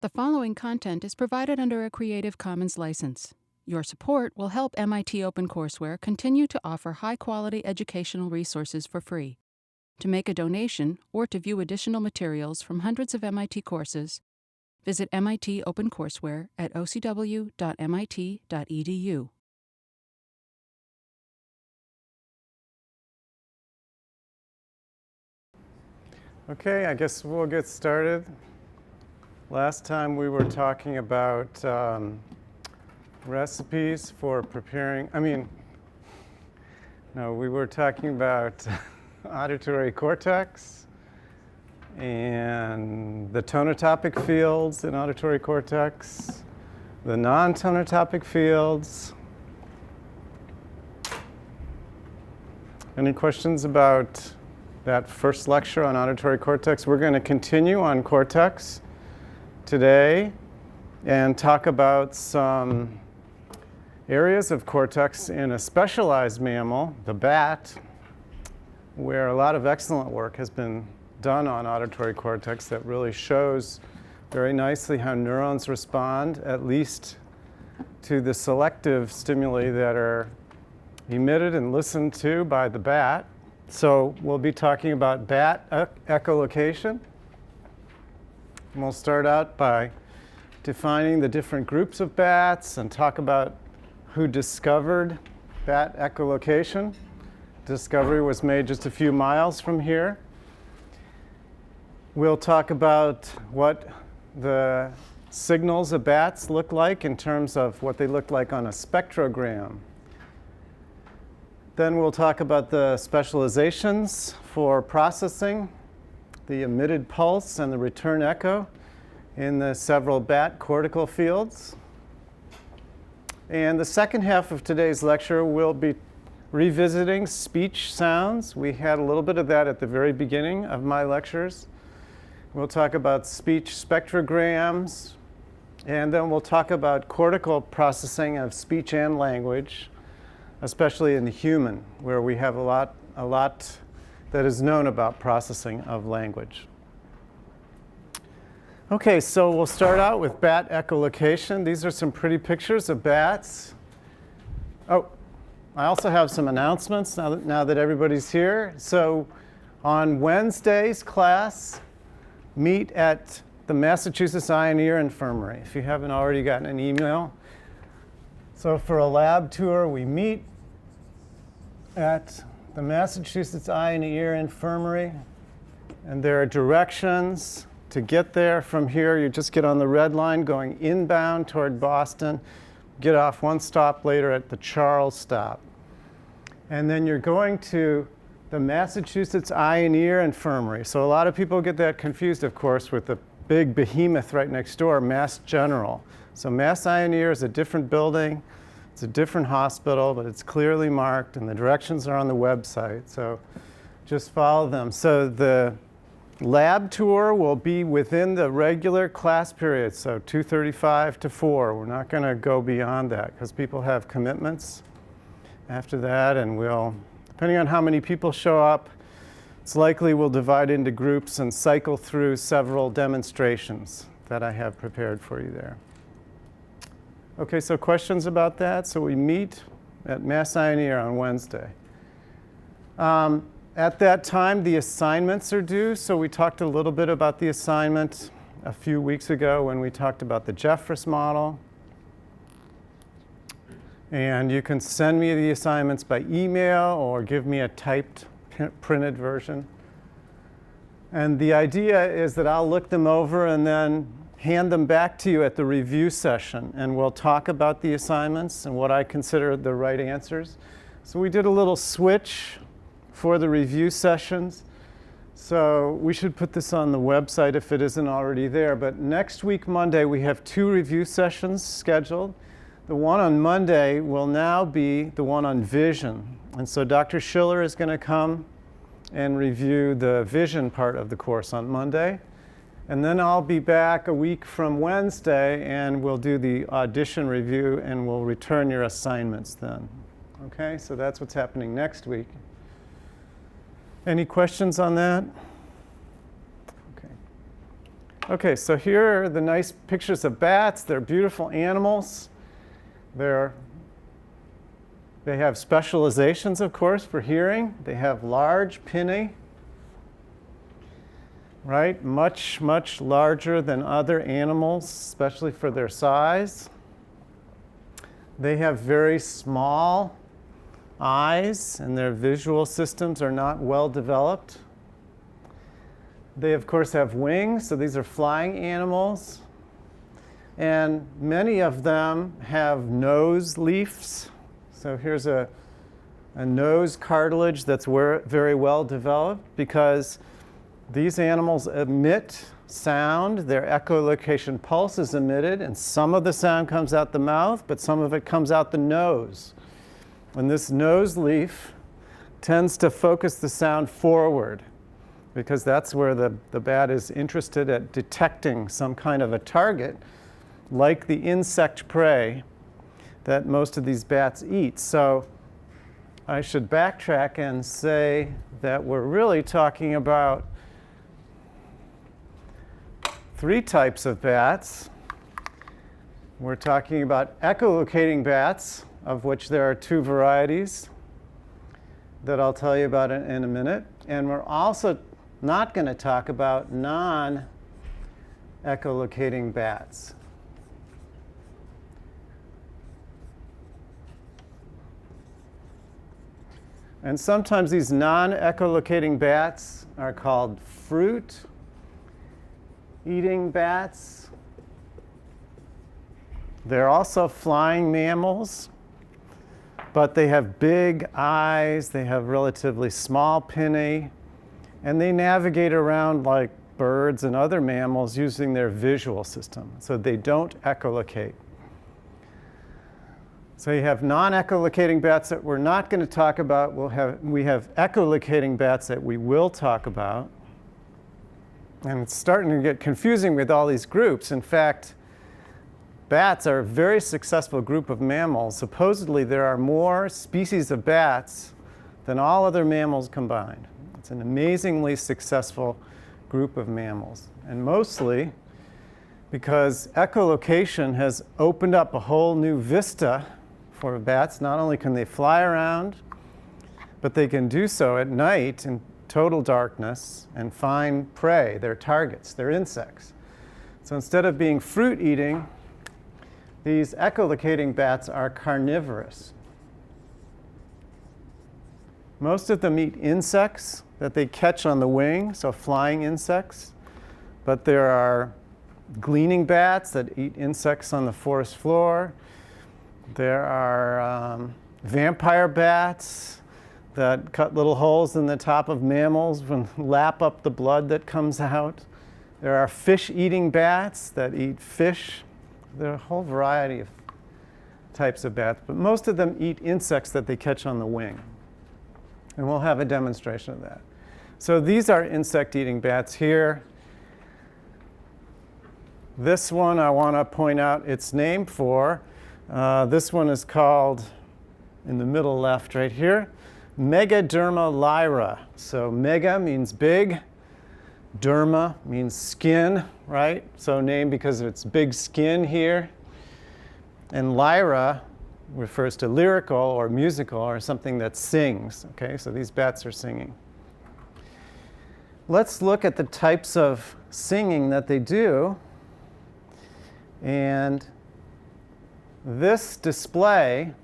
The following content is provided under a Creative Commons license. Your support will help MIT OpenCourseware continue to offer high-quality educational resources for free. To make a donation or to view additional materials from hundreds of MIT courses, visit MIT OpenCourseware at ocw.mit.edu. Okay, I guess we'll get started. Last time we were talking about recipes for preparing, we were talking about auditory cortex and the tonotopic fields in auditory cortex, the non-tonotopic fields. Any questions about that first lecture on auditory cortex? We're going to continue on cortex today and talk about some areas of cortex in a specialized mammal, the bat, where a lot of excellent work has been done on auditory cortex that really shows very nicely how neurons respond, at least to the selective stimuli that are emitted and listened to by the bat. So we'll be talking about bat echolocation. And we'll start out by defining the different groups of bats and talk about who discovered bat echolocation. Discovery was made just a few miles from here. We'll talk about what the signals of bats look like in terms of what they look like on a spectrogram. Then we'll talk about the specializations for processing, the emitted pulse and the return echo in the several bat cortical fields. And the second half of today's lecture will be revisiting speech sounds. We had a little bit of that at the very beginning of my lectures. We'll talk about speech spectrograms, and then we'll talk about cortical processing of speech and language, especially in the human, where we have a lot that is known about processing of language. Okay, so we'll start out with bat echolocation. These are some pretty pictures of bats. Oh, I also have some announcements now that everybody's here. So on Wednesday's class, meet at the Massachusetts Eye and Ear Infirmary, if you haven't already gotten an email. So for a lab tour, we meet at the Massachusetts Eye and Ear Infirmary, and there are directions to get there. From here, you just get on the red line going inbound toward Boston, get off one stop later at the Charles stop. And then you're going to the Massachusetts Eye and Ear Infirmary. So a lot of people get that confused, of course, with the big behemoth right next door, Mass General. So Mass Eye and Ear is a different building. It's a different hospital, but it's clearly marked, and the directions are on the website. So just follow them. So the lab tour will be within the regular class period, so 2:35 to 4. We're not going to go beyond that because people have commitments after that, and we'll, depending on how many people show up, it's likely we'll divide into groups and cycle through several demonstrations that I have prepared for you there. Okay, so questions about that? So we meet at Mass Eye and Ear on Wednesday. At that time, the assignments are due. So we talked a little bit about the assignment a few weeks ago when we talked about the Jeffress model. And you can send me the assignments by email or give me a typed printed version. And the idea is that I'll look them over and then hand them back to you at the review session, and we'll talk about the assignments and what I consider the right answers. So we did a little switch for the review sessions. So we should put this on the website if it isn't already there. But next week, Monday, we have 2 review sessions scheduled. The one on Monday will now be the one on vision. And so Dr. Schiller is going to come and review the vision part of the course on Monday. And then I'll be back a week from Wednesday, and we'll do the audition review, and we'll return your assignments then. Okay, so that's what's happening next week. Any questions on that? Okay. Okay, so here are the nice pictures of bats. They're beautiful animals. They have specializations, of course, for hearing. They have large pinnae, right? Much, much larger than other animals, especially for their size. They have very small eyes, and their visual systems are not well developed. They, of course, have wings, so these are flying animals. And many of them have nose leaves. So here's a nose cartilage that's very well developed because these animals emit sound. Their echolocation pulse is emitted, and some of the sound comes out the mouth, but some of it comes out the nose. And this nose leaf tends to focus the sound forward, because that's where the bat is interested at detecting some kind of a target, like the insect prey that most of these bats eat. So I should backtrack and say that we're really talking about 3 types of bats. We're talking about echolocating bats, of which there are 2 varieties that I'll tell you about in a minute. And we're also not going to talk about non-echolocating bats. And sometimes these non-echolocating bats are called fruit-eating bats. They're also flying mammals, but they have big eyes, they have relatively small pinnae, and they navigate around like birds and other mammals using their visual system. So they don't echolocate. So you have non-echolocating bats that we're not going to talk about. We have echolocating bats that we will talk about. And it's starting to get confusing with all these groups. In fact, bats are a very successful group of mammals. Supposedly, there are more species of bats than all other mammals combined. It's an amazingly successful group of mammals. And mostly because echolocation has opened up a whole new vista for bats. Not only can they fly around, but they can do so at night in total darkness and find prey, their targets, their insects. So instead of being fruit eating, these echolocating bats are carnivorous. Most of them eat insects that they catch on the wing, so flying insects. But there are gleaning bats that eat insects on the forest floor. There are vampire bats that cut little holes in the top of mammals and lap up the blood that comes out. There are fish-eating bats that eat fish. There are a whole variety of types of bats, but most of them eat insects that they catch on the wing. And we'll have a demonstration of that. So these are insect-eating bats here. This one I want to point out its name for. This one is called, in the middle left right here, Megaderma lyra. So mega means big. Derma means skin, right? So named because of its big skin here. And lyra refers to lyrical or musical or something that sings. Okay, so these bats are singing. Let's look at the types of singing that they do. And this display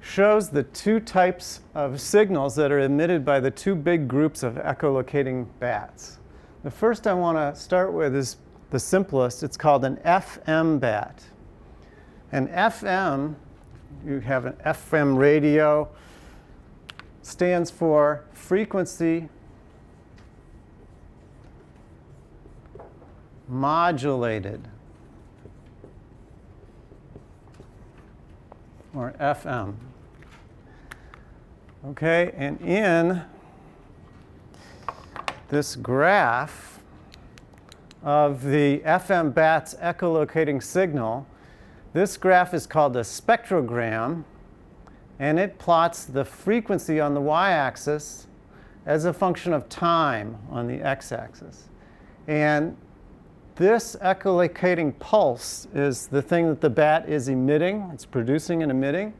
shows the 2 types of signals that are emitted by the 2 big groups of echolocating bats. The first I want to start with is the simplest. It's called an FM bat. And FM, you have an FM radio, stands for frequency modulated, or FM. Okay, and in this graph of the FM bat's echolocating signal, this graph is called a spectrogram, and it plots the frequency on the y-axis as a function of time on the x-axis. And this echolocating pulse is the thing that the bat is emitting. It's producing and emitting.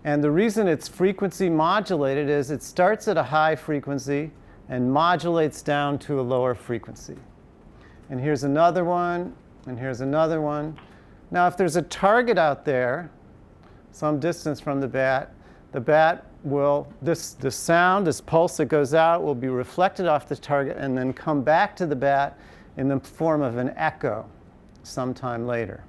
And the reason it's frequency modulated is it starts at a high frequency and modulates down to a lower frequency. And here's another one, and here's another one. Now, if there's a target out there, some distance from the bat will, this sound, this pulse that goes out will be reflected off the target and then come back to the bat in the form of an echo sometime later.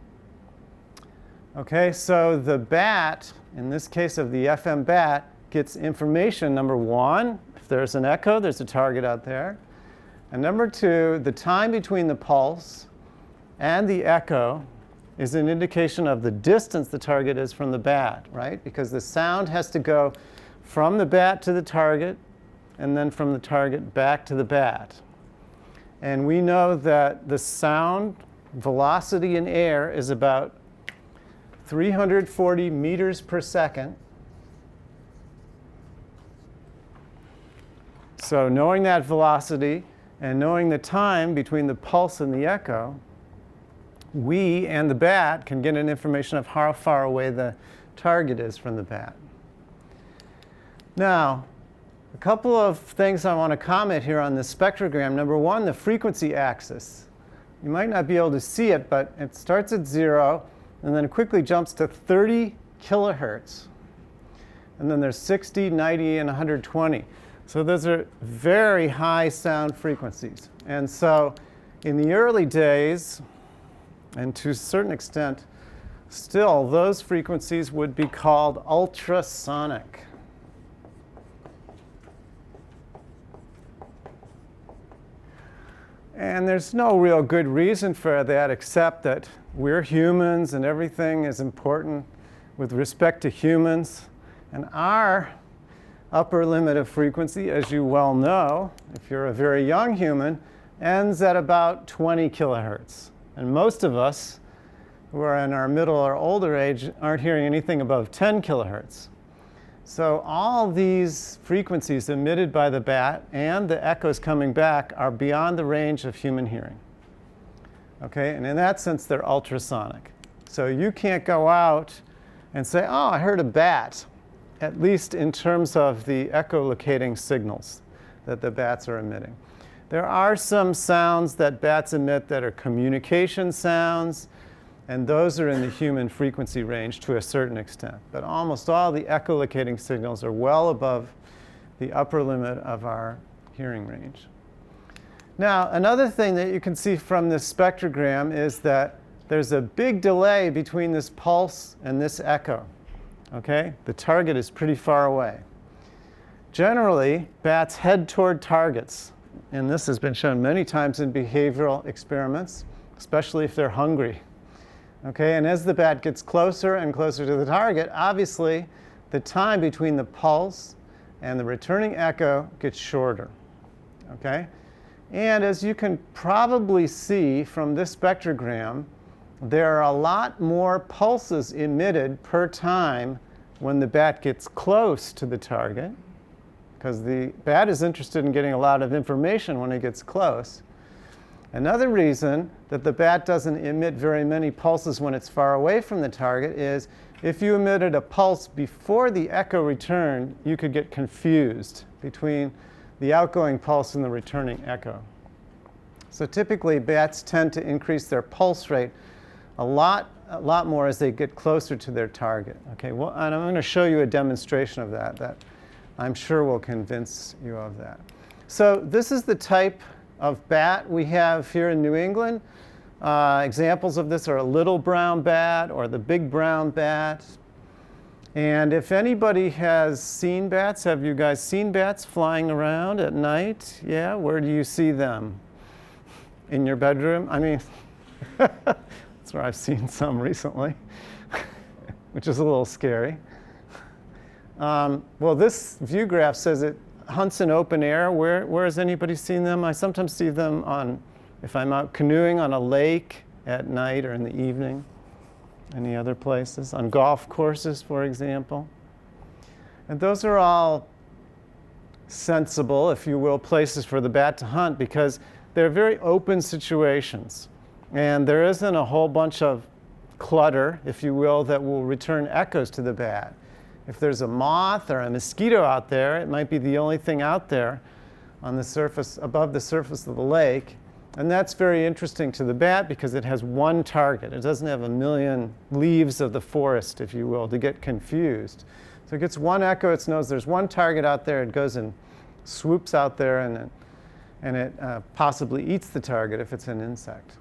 Okay, so the bat, in this case of the FM bat, gets information, number one, if there's an echo, there's a target out there. And number two, the time between the pulse and the echo is an indication of the distance the target is from the bat, right? Because the sound has to go from the bat to the target, and then from the target back to the bat. And we know that the sound velocity in air is about 340 meters per second. So knowing that velocity and knowing the time between the pulse and the echo, we and the bat can get an information of how far away the target is from the bat. Now, a couple of things I want to comment here on this spectrogram. Number one, the frequency axis. You might not be able to see it, but it starts at 0, and then it quickly jumps to 30 kilohertz. And then there's 60, 90, and 120. So those are very high sound frequencies. And so in the early days, and to a certain extent, still, those frequencies would be called ultrasonic. And there's no real good reason for that except that we're humans and everything is important with respect to humans. And our upper limit of frequency, as you well know, if you're a very young human, ends at about 20 kilohertz. And most of us who are in our middle or older age aren't hearing anything above 10 kilohertz. So all these frequencies emitted by the bat and the echoes coming back are beyond the range of human hearing. Okay, and in that sense, they're ultrasonic. So you can't go out and say, oh, I heard a bat, at least in terms of the echolocating signals that the bats are emitting. There are some sounds that bats emit that are communication sounds, and those are in the human frequency range to a certain extent. But almost all the echolocating signals are well above the upper limit of our hearing range. Now, another thing that you can see from this spectrogram is that there's a big delay between this pulse and this echo. Okay? The target is pretty far away. Generally, bats head toward targets. And this has been shown many times in behavioral experiments, especially if they're hungry. Okay, and as the bat gets closer and closer to the target, obviously the time between the pulse and the returning echo gets shorter. Okay? And as you can probably see from this spectrogram, there are a lot more pulses emitted per time when the bat gets close to the target, because the bat is interested in getting a lot of information when it gets close. Another reason that the bat doesn't emit very many pulses when it's far away from the target is if you emitted a pulse before the echo returned, you could get confused between the outgoing pulse and the returning echo. So typically, bats tend to increase their pulse rate a lot more as they get closer to their target. Okay, well, and I'm going to show you a demonstration of that I'm sure will convince you of that. So this is the type of bat we have here in New England. Examples of this are a little brown bat or the big brown bat. And if anybody has seen bats, have you guys seen bats flying around at night? Yeah, where do you see them? In your bedroom? I mean, that's where I've seen some recently, which is a little scary. Well, this view graph says it hunts in open air. Where has anybody seen them? I sometimes see them if I'm out canoeing on a lake at night or in the evening. Any other places? On golf courses, for example. And those are all sensible, if you will, places for the bat to hunt because they're very open situations. And there isn't a whole bunch of clutter, if you will, that will return echoes to the bat. If there's a moth or a mosquito out there, it might be the only thing out there on the surface, above the surface of the lake. And that's very interesting to the bat because it has one target. It doesn't have a million leaves of the forest, if you will, to get confused. So it gets one echo, it knows there's one target out there, it goes and swoops out there and it possibly eats the target if it's an insect.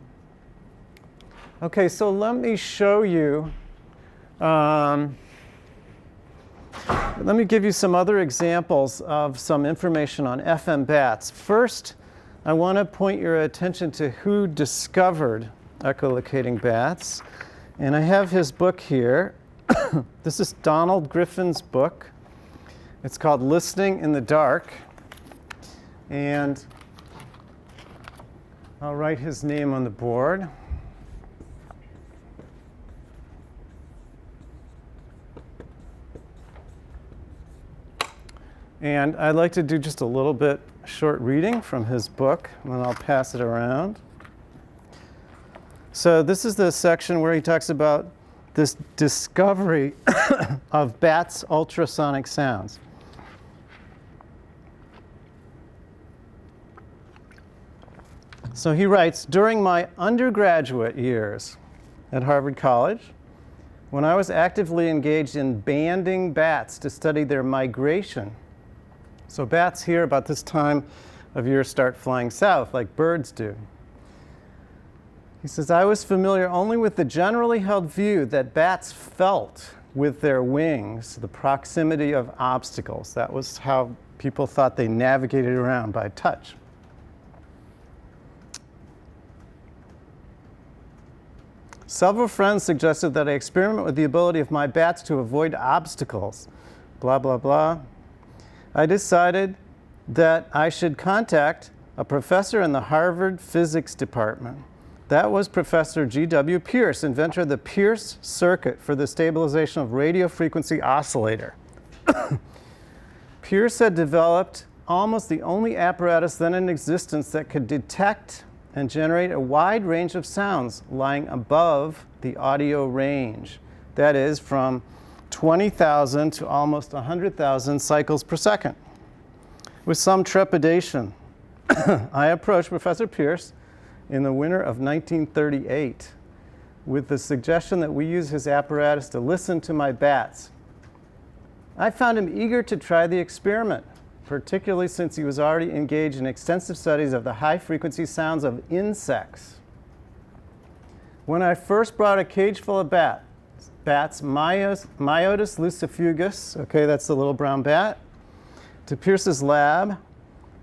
Okay, so let me show you, let me give you some other examples of some information on FM bats. First, I want to point your attention to who discovered echolocating bats. And I have his book here. This is Donald Griffin's book. It's called Listening in the Dark. And I'll write his name on the board. And I'd like to do just a little bit short reading from his book, and then I'll pass it around. So this is the section where he talks about this discovery of bats' ultrasonic sounds. So he writes, during my undergraduate years at Harvard College, when I was actively engaged in banding bats to study their migration. So bats here about this time of year start flying south like birds do. He says, I was familiar only with the generally held view that bats felt with their wings the proximity of obstacles. That was how people thought they navigated around, by touch. Several friends suggested that I experiment with the ability of my bats to avoid obstacles, blah, blah, blah. I decided that I should contact a professor in the Harvard physics department. That was Professor G.W. Pierce, inventor of the Pierce circuit for the stabilization of radio frequency oscillator. Pierce had developed almost the only apparatus then in existence that could detect and generate a wide range of sounds lying above the audio range. That is, from 20,000 to almost 100,000 cycles per second. With some trepidation, I approached Professor Pierce in the winter of 1938 with the suggestion that we use his apparatus to listen to my bats. I found him eager to try the experiment, particularly since he was already engaged in extensive studies of the high-frequency sounds of insects. When I first brought a cage full of bats, Myotis lucifugus, okay, that's the little brown bat, to Pierce's lab,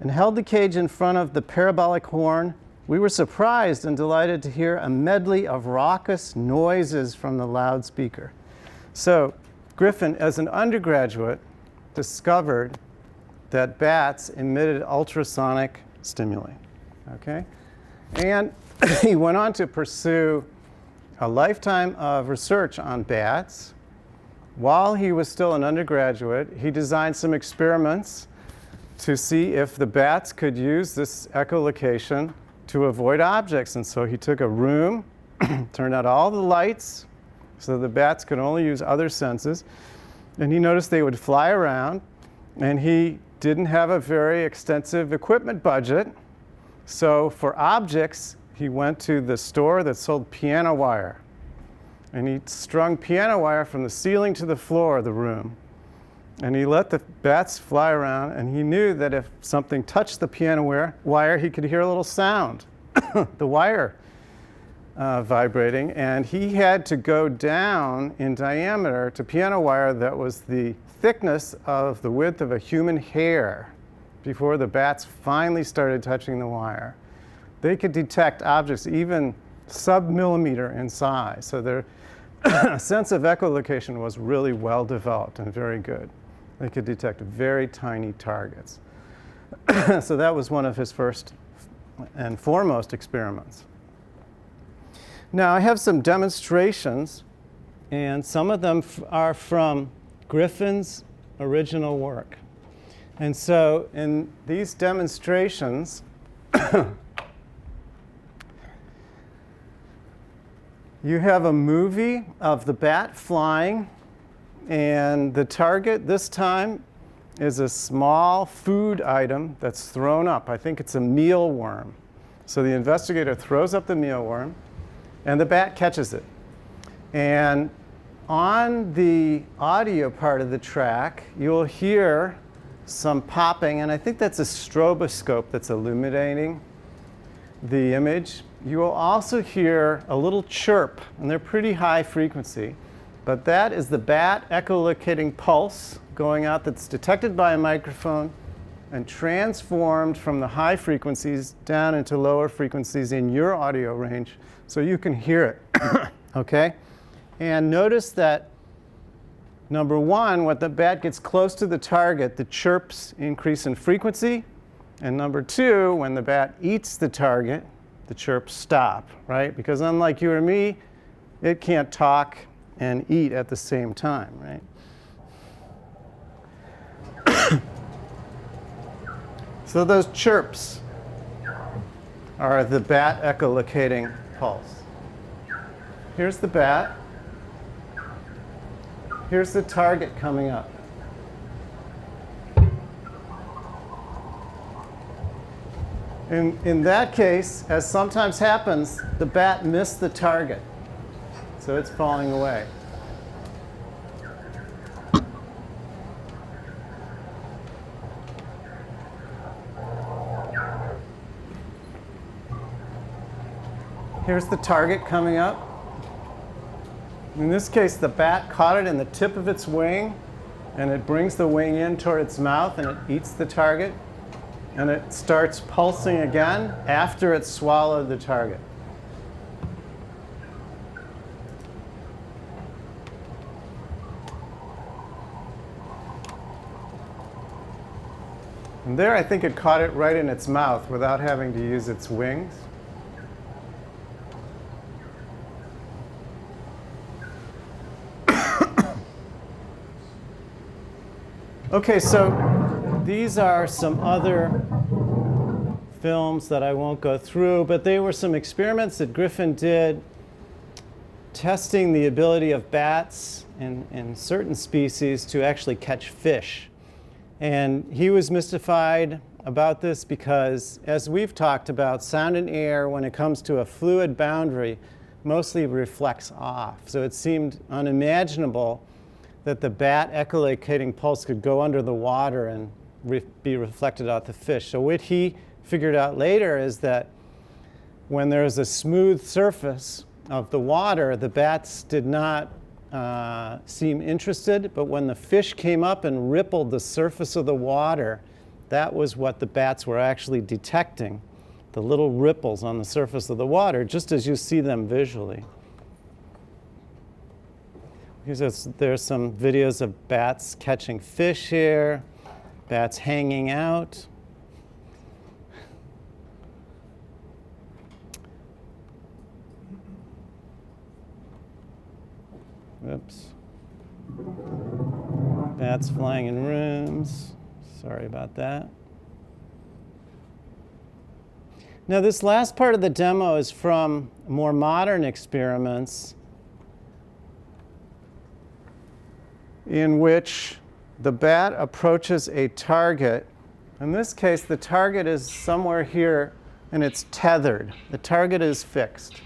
and held the cage in front of the parabolic horn, we were surprised and delighted to hear a medley of raucous noises from the loudspeaker. So Griffin, as an undergraduate, discovered that bats emitted ultrasonic stimuli, okay? And he went on to pursue a lifetime of research on bats. While he was still an undergraduate, he designed some experiments to see if the bats could use this echolocation to avoid objects. And so he took a room, turned out all the lights so the bats could only use other senses, and he noticed they would fly around, and he didn't have a very extensive equipment budget. So for objects, he went to the store that sold piano wire. And he strung piano wire from the ceiling to the floor of the room. And he let the bats fly around, and he knew that if something touched the piano wire, he could hear a little sound, the wire vibrating. And he had to go down in diameter to piano wire that was the thickness of the width of a human hair before the bats finally started touching the wire. They could detect objects even sub-millimeter in size. So their sense of echolocation was really well developed and very good. They could detect very tiny targets. So that was one of his first and foremost experiments. Now I have some demonstrations, and some of them are from Griffin's original work. And so in these demonstrations, You have a movie of the bat flying, and the target this time is a small food item that's thrown up. I think it's a mealworm. So the investigator throws up the mealworm, and the bat catches it. And on the audio part of the track, you'll hear some popping, and I think that's a stroboscope that's illuminating the image. You will also hear a little chirp, and they're pretty high frequency, but that is the bat echolocating pulse going out that's detected by a microphone and transformed from the high frequencies down into lower frequencies in your audio range so you can hear it. Okay? And notice that, number one, when the bat gets close to the target, the chirps increase in frequency. And number two, when the bat eats the target, the chirps stop, right? Because unlike you or me, it can't talk and eat at the same time, right? So those chirps are the bat echolocating pulse. Here's the bat. Here's the target coming up. In that case, as sometimes happens, the bat missed the target, so it's falling away. Here's the target coming up. In this case, the bat caught it in the tip of its wing, and it brings the wing in toward its mouth, and it eats the target. And it starts pulsing again after it swallowed the target. And there, I think it caught it right in its mouth without having to use its wings. Okay, so these are some other films that I won't go through, but they were some experiments that Griffin did testing the ability of bats and certain species to actually catch fish. And he was mystified about this because, as we've talked about, sound and air, when it comes to a fluid boundary, mostly reflects off. So it seemed unimaginable that the bat echolocating pulse could go under the water and be reflected off the fish. So what he figured out later is that when there's a smooth surface of the water, the bats did not seem interested, but when the fish came up and rippled the surface of the water, that was what the bats were actually detecting, the little ripples on the surface of the water, just as you see them visually. There's some videos of bats catching fish here, bats hanging out. Oops. Bats flying in rooms. Sorry about that. Now, this last part of the demo is from more modern experiments in which the bat approaches a target. In this case, the target is somewhere here, and it's tethered. The target is fixed.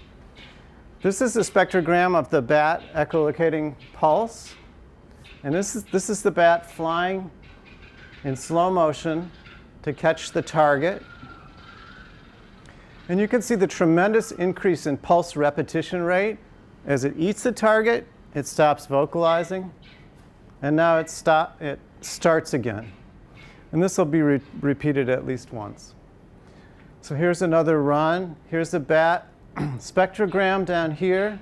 This is a spectrogram of the bat echolocating pulse. And this is the bat flying in slow motion to catch the target. And you can see the tremendous increase in pulse repetition rate. As it eats the target, it stops vocalizing. And now it starts again. And this will be repeated at least once. So here's another run. Here's the bat spectrogram down here.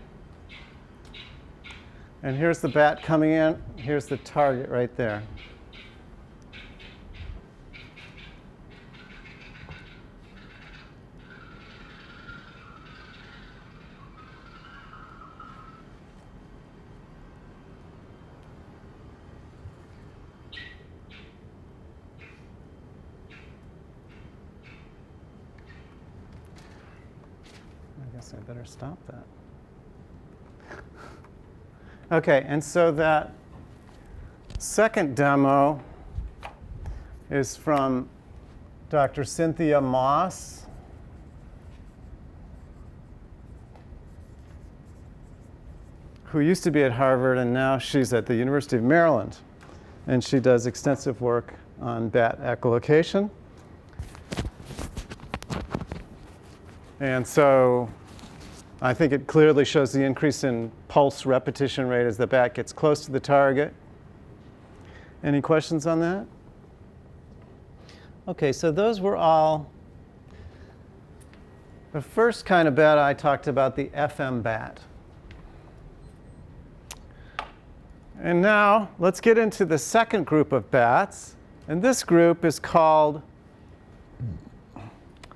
And here's the bat coming in. Here's the target right there. I guess I better stop that. Okay, and so that second demo is from Dr. Cynthia Moss. Who used to be at Harvard, and now she's at the University of Maryland. And she does extensive work on bat echolocation. And so I think it clearly shows the increase in pulse repetition rate as the bat gets close to the target. Any questions on that? Okay, so those were all the first kind of bat. I talked about the FM bat. And now let's get into the second group of bats. And this group is called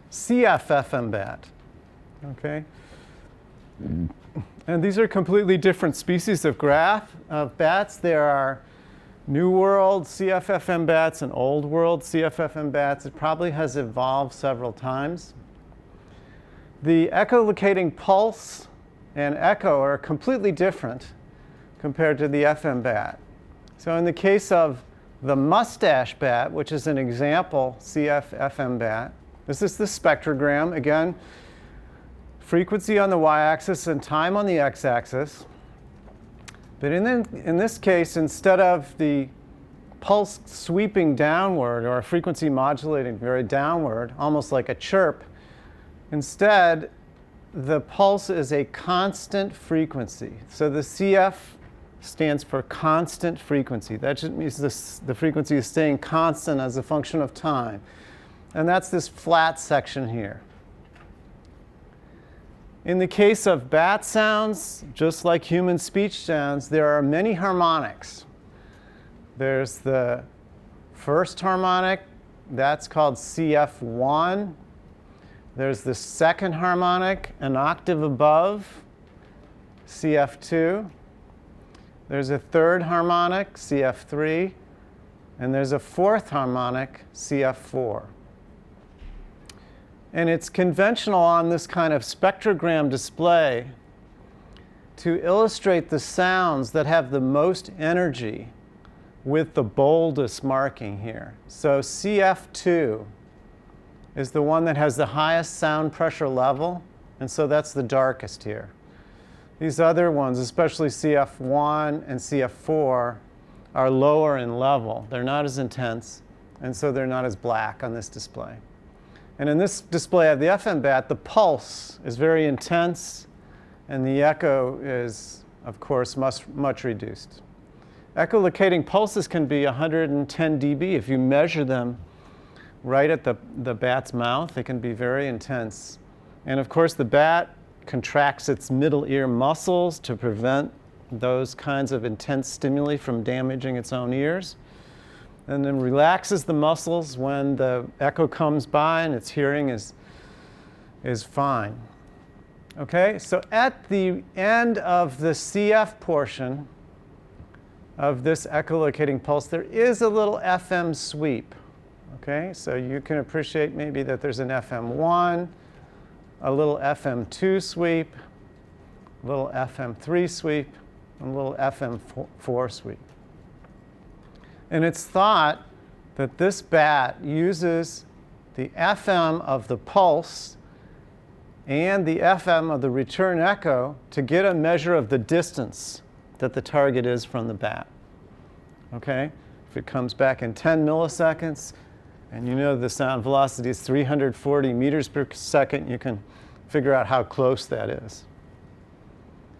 CF-FM bat. Okay? And these are completely different species of bats. There are New World CF-FM bats and Old World CF-FM bats. It probably has evolved several times. The echolocating pulse and echo are completely different compared to the FM bat. So in the case of the mustache bat, which is an example CF-FM bat, this is the spectrogram. Again, frequency on the y-axis and time on the x-axis. But in this case, instead of the pulse sweeping downward or a frequency modulating very downward, almost like a chirp, instead, the pulse is a constant frequency. So the CF stands for constant frequency. That just means the frequency is staying constant as a function of time. And that's this flat section here. In the case of bat sounds, just like human speech sounds, there are many harmonics. There's the first harmonic, that's called CF1. There's the second harmonic, an octave above, CF2. There's a third harmonic, CF3. And there's a fourth harmonic, CF4. And it's conventional on this kind of spectrogram display to illustrate the sounds that have the most energy with the boldest marking here. So CF2 is the one that has the highest sound pressure level, and so that's the darkest here. These other ones, especially CF1 and CF4, are lower in level. They're not as intense, and so they're not as black on this display. And in this display of the FM bat, the pulse is very intense, and the echo is, of course, much reduced. Echolocating pulses can be 110 dB. If you measure them right at the bat's mouth, they can be very intense. And of course, the bat contracts its middle ear muscles to prevent those kinds of intense stimuli from damaging its own ears. And then relaxes the muscles when the echo comes by and its hearing is fine. Okay, so at the end of the CF portion of this echolocating pulse, there is a little FM sweep. Okay, so you can appreciate maybe that there's an FM1, a little FM2 sweep, a little FM3 sweep, and a little FM4 sweep. And it's thought that this bat uses the FM of the pulse and the FM of the return echo to get a measure of the distance that the target is from the bat. Okay? If it comes back in 10 milliseconds, and you know the sound velocity is 340 meters per second, you can figure out how close that is.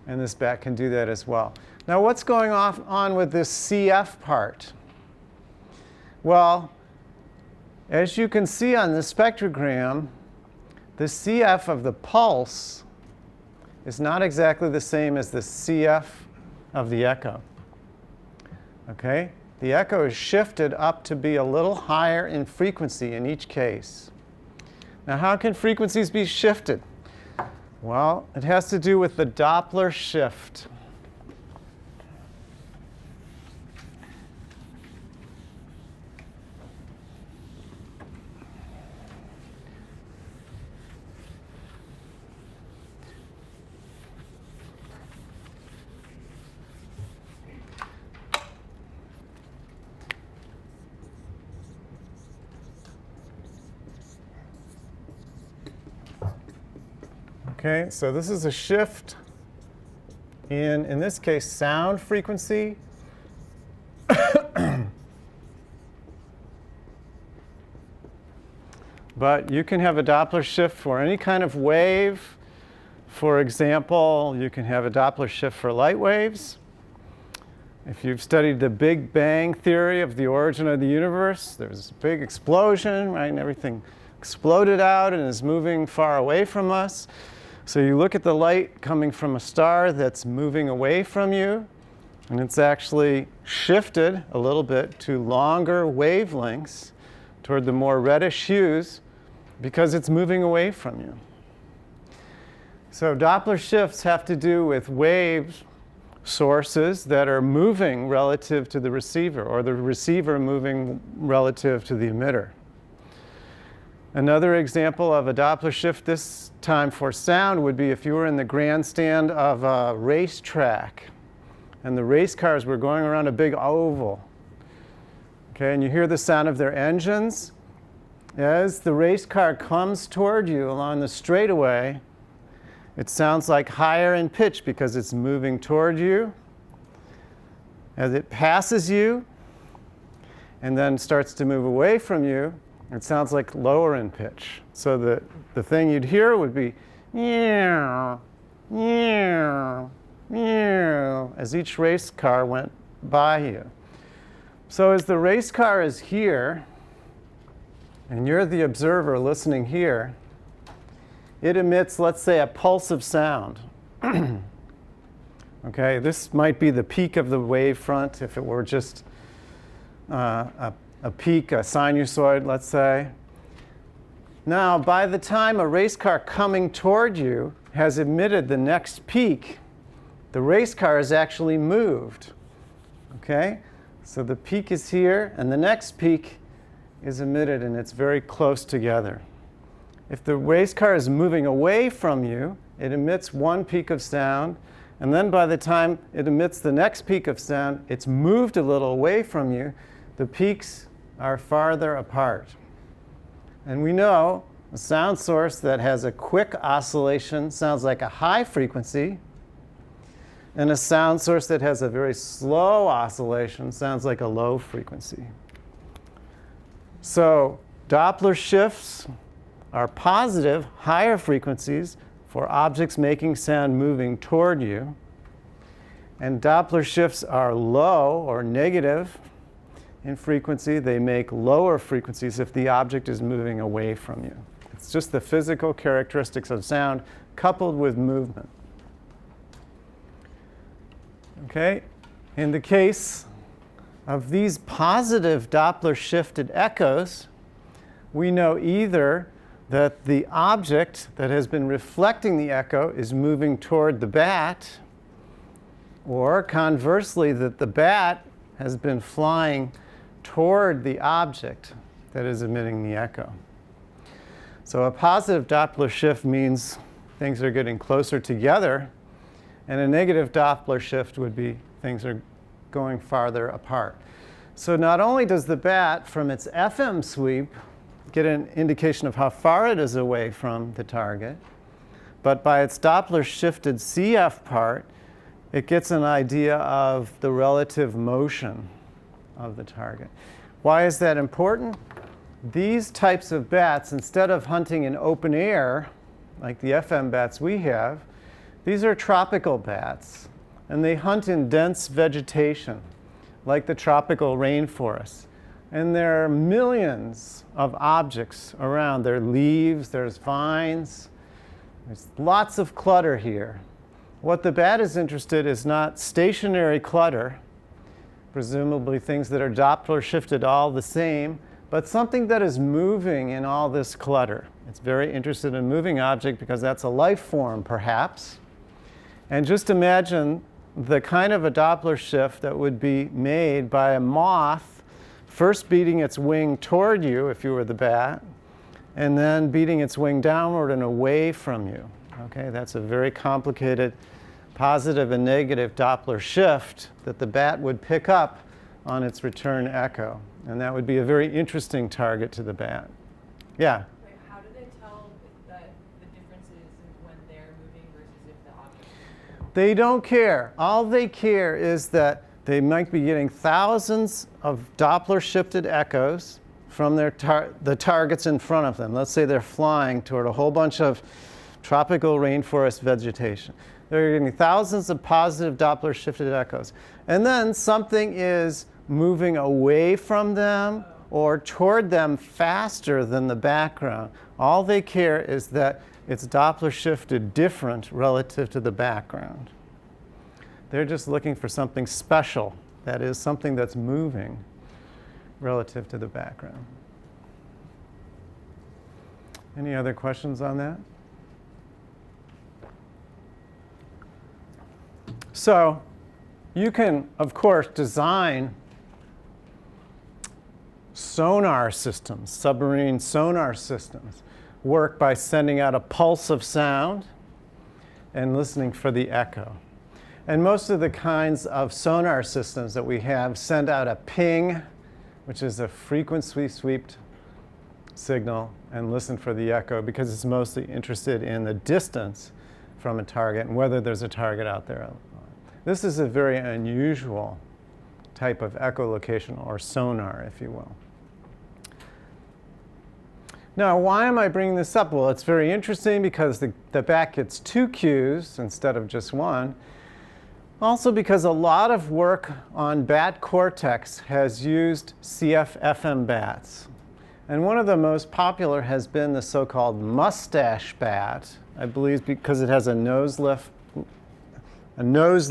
And this bat can do that as well. Now, what's going on with this CF part? Well, as you can see on the spectrogram, the CF of the pulse is not exactly the same as the CF of the echo. Okay? The echo is shifted up to be a little higher in frequency in each case. Now, how can frequencies be shifted? Well, it has to do with the Doppler shift. Okay, so this is a shift in this case, sound frequency. But you can have a Doppler shift for any kind of wave. For example, you can have a Doppler shift for light waves. If you've studied the Big Bang theory of the origin of the universe, there's a big explosion, right? And everything exploded out and is moving far away from us. So you look at the light coming from a star that's moving away from you, and it's actually shifted a little bit to longer wavelengths toward the more reddish hues because it's moving away from you. So Doppler shifts have to do with wave sources that are moving relative to the receiver, or the receiver moving relative to the emitter. Another example of a Doppler shift, this time for sound, would be if you were in the grandstand of a racetrack and the race cars were going around a big oval. Okay, and you hear the sound of their engines. As the race car comes toward you along the straightaway, it sounds like higher in pitch because it's moving toward you. As it passes you and then starts to move away from you, it sounds like lower in pitch. So the thing you'd hear would be meow, meow, meow, as each race car went by you. So as the race car is here, and you're the observer listening here, it emits, let's say, a pulse of sound. Okay, this might be the peak of the wave front if it were just a peak, a sinusoid, let's say. Now, by the time a race car coming toward you has emitted the next peak, the race car has actually moved. Okay? So the peak is here, and the next peak is emitted, and it's very close together. If the race car is moving away from you, it emits one peak of sound, and then by the time it emits the next peak of sound, it's moved a little away from you. The peaks are farther apart. And we know a sound source that has a quick oscillation sounds like a high frequency, and a sound source that has a very slow oscillation sounds like a low frequency. So Doppler shifts are positive, higher frequencies for objects making sound moving toward you. And Doppler shifts are low or negative in frequency. They make lower frequencies if the object is moving away from you. It's just the physical characteristics of sound coupled with movement. Okay? In the case of these positive Doppler shifted echoes, we know either that the object that has been reflecting the echo is moving toward the bat, or conversely, that the bat has been flying toward the object that is emitting the echo. So a positive Doppler shift means things are getting closer together, and a negative Doppler shift would be things are going farther apart. So not only does the bat, from its FM sweep, get an indication of how far it is away from the target, but by its Doppler shifted CF part, it gets an idea of the relative motion of the target. Why is that important? These types of bats, instead of hunting in open air, like the FM bats we have, these are tropical bats, and they hunt in dense vegetation, like the tropical rainforest. And there are millions of objects around. There are leaves, there's vines, there's lots of clutter here. What the bat is interested in is not stationary clutter, presumably things that are Doppler shifted all the same, but something that is moving in all this clutter. It's very interested in moving object because that's a life form, perhaps. And just imagine the kind of a Doppler shift that would be made by a moth first beating its wing toward you, if you were the bat, and then beating its wing downward and away from you. Okay, that's a very complicated positive and negative Doppler shift that the bat would pick up on its return echo. And that would be a very interesting target to the bat. Yeah? How do they tell if the differences in when they're They don't care. All they care is that they might be getting thousands of Doppler shifted echoes from the targets in front of them. Let's say they're flying toward a whole bunch of tropical rainforest vegetation. They're getting thousands of positive Doppler shifted echoes. And then something is moving away from them or toward them faster than the background. All they care is that it's Doppler shifted different relative to the background. They're just looking for something special, that is, something that's moving relative to the background. Any other questions on that? So you can, of course, design sonar systems, submarine sonar systems, work by sending out a pulse of sound and listening for the echo. And most of the kinds of sonar systems that we have send out a ping, which is a frequency swept signal, and listen for the echo because it's mostly interested in the distance from a target and whether there's a target out there. This is a very unusual type of echolocation, or sonar, if you will. Now, why am I bringing this up? Well, it's very interesting because the bat gets 2 cues instead of just 1. Also because a lot of work on bat cortex has used CF-FM bats. And one of the most popular has been the so-called mustache bat, I believe because it has a nose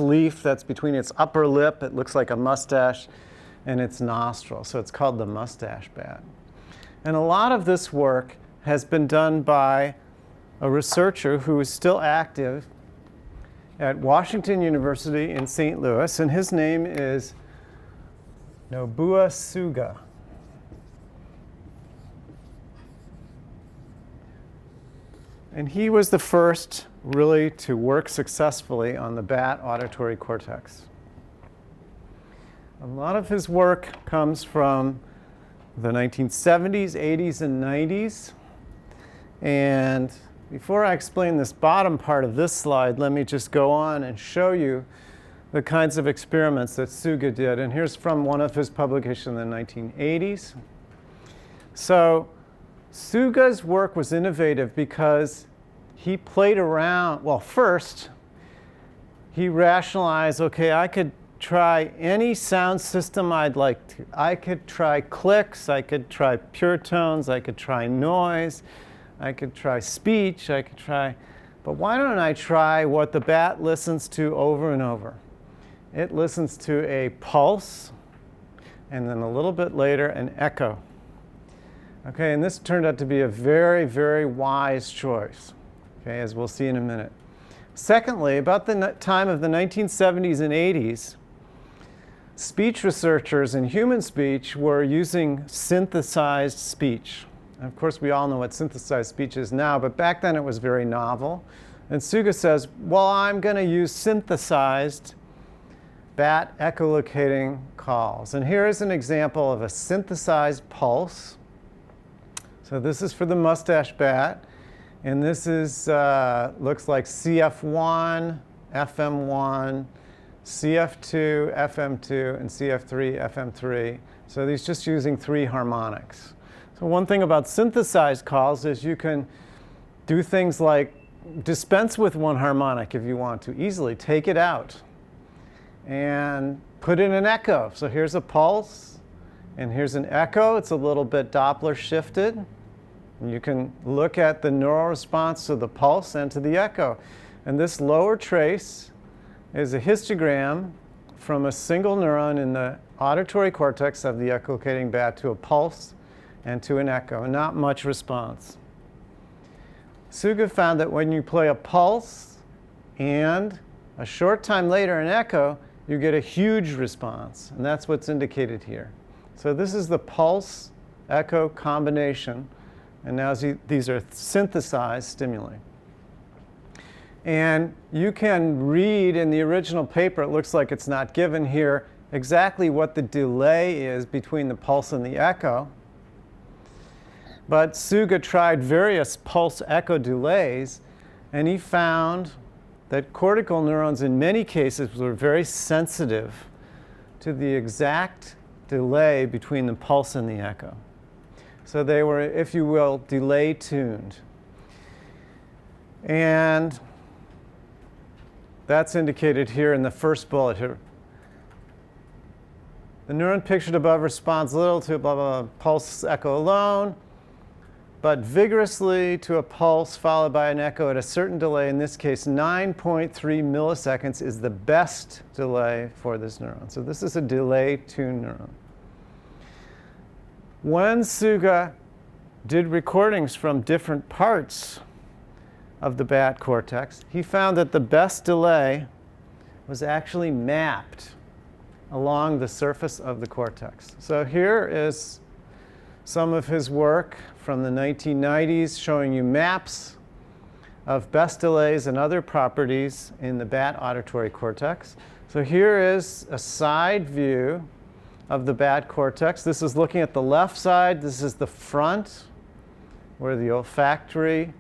leaf that's between its upper lip, it looks like a mustache, and its nostril. So it's called the mustache bat. And a lot of this work has been done by a researcher who is still active at Washington University in St. Louis, and his name is Nobuo Suga. And he was the first really to work successfully on the bat auditory cortex. A lot of his work comes from the 1970s, 80s, and 90s. And before I explain this bottom part of this slide, let me just go on and show you the kinds of experiments that Suga did. And here's from one of his publications in the 1980s. So Suga's work was innovative because he played around. Well, first, he rationalized, okay, I could try any sound system I'd like to. I could try clicks, I could try pure tones, I could try noise, I could try speech, but why don't I try what the bat listens to over and over? It listens to a pulse, and then a little bit later, an echo. Okay, and this turned out to be a very, very wise choice, okay, as we'll see in a minute. Secondly, about the time of the 1970s and 80s, speech researchers in human speech were using synthesized speech. Of course, we all know what synthesized speech is now, but back then it was very novel. And Suga says, well, I'm going to use synthesized bat echolocating calls. And here is an example of a synthesized pulse. So this is for the mustache bat. And this is looks like CF1, FM1, CF2, FM2, and CF3, FM3. So these just using 3 harmonics. So one thing about synthesized calls is you can do things like dispense with 1 harmonic if you want to easily. Take it out and put in an echo. So here's a pulse, and here's an echo. It's a little bit Doppler shifted. And you can look at the neural response to the pulse and to the echo. And this lower trace is a histogram from a single neuron in the auditory cortex of the echolocating bat to a pulse and to an echo, and not much response. Suga found that when you play a pulse and a short time later an echo, you get a huge response, and that's what's indicated here. So this is the pulse-echo combination, and now these are synthesized stimuli. And you can read in the original paper, it looks like it's not given here, exactly what the delay is between the pulse and the echo. But Suga tried various pulse-echo delays, and he found that cortical neurons in many cases were very sensitive to the exact delay between the pulse and the echo. So they were, if you will, delay tuned. And that's indicated here in the first bullet here. The neuron pictured above responds little to blah, blah, blah, pulse echo alone, but vigorously to a pulse followed by an echo at a certain delay. In this case, 9.3 milliseconds is the best delay for this neuron. So this is a delay-tuned neuron. When Suga did recordings from different parts of the bat cortex, he found that the best delay was actually mapped along the surface of the cortex. So here is some of his work from the 1990s showing you maps of best delays and other properties in the bat auditory cortex. So here is a side view of the bat cortex. This is looking at the left side. This is the front, where the olfactory